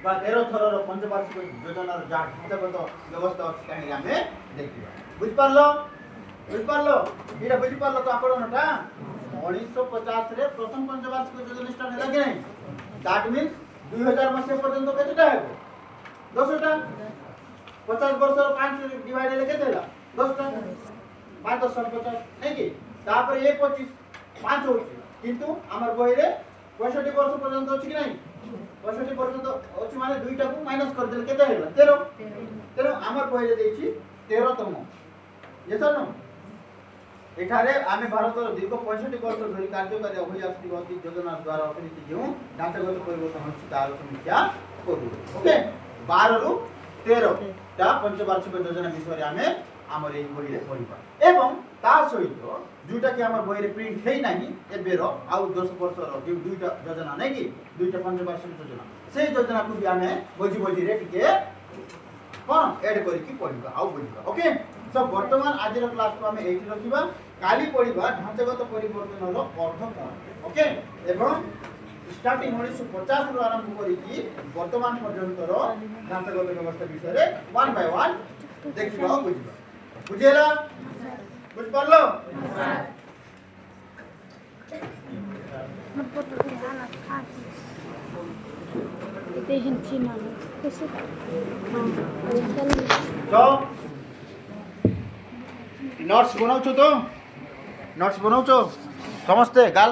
बा 13 थरर पंचवार्षिक योजना र जा ढांचागत व्यवस्था अछि काहे हमें देखिबा बुझ पारलो एटा बुझ पारलो तो आपण नटा 1950 रे प्रथम पंचवार्षिक योजना स्टार्ट हैला कि नहीं दैट मींस 2000 मसिया पर्यंत केतेटा हेबो 10 टा 50 वर्ष 5 डिवाइड हेले केते हैला 10 टा 5 10 50 नहीं कि तापर ये 25 5 होची किंतु हमर बहिरे 65 वर्ष पर्यंत अछि कि नहीं 65 पर्यंत अछि माने दुईटा को माइनस कर देले केते हैला 13 हमर बहिरे देछि 13 तम ये सर न एठारे आमे भारत दीर्घ 65 वर्ष धरि कार्यकारी होई आसुथि योजना द्वारा अर्थनीति जेउ ढांचागत परिवर्तन अछि तार समीक्षा करू ओके 12 रु 13 ता पंचवार्षिक योजना विषय आमे हमर एई बहिरे पढिबा एवं ता सहित जोटा कि हमर बहिरे प्रिंट हेई नाही एबेर आउ 10 वर्ष रो दुईटा योजना नै कि दुईटा पंचवार्षिक योजना से योजना को भी हमें बोझी रे टिके कोन ऐड करी कि पढिबा आउ बुझिबा ओके सो वर्तमान आज रो क्लास को हमें एठी रखिबा काली पढिबा ढांचागत परिवर्तन रो अर्थ कोन ओके एवं স্টার্টিং 1950 ରୁ ଆରମ୍ଭ କରିକି ବର୍ତ୍ତମାନ ପର୍ଯ୍ୟନ୍ତର ଢାଞ୍ଚାଗତ ବ୍ୟବସ୍ଥା ବିଷୟରେ ୱାନ୍ ବାଇ ୱାନ୍ ଦେଖିବା ଆଉ ବୁଝିବା। ବୁଝିହେଲା? ବୁଝିପାରିଲ? Itu China. Kasi ତ ନୋଟ୍ସ ବନାଉଛ ତ? ନୋଟ୍ସ ବନାଉଛ ସମସ୍ତେ ଗାଲ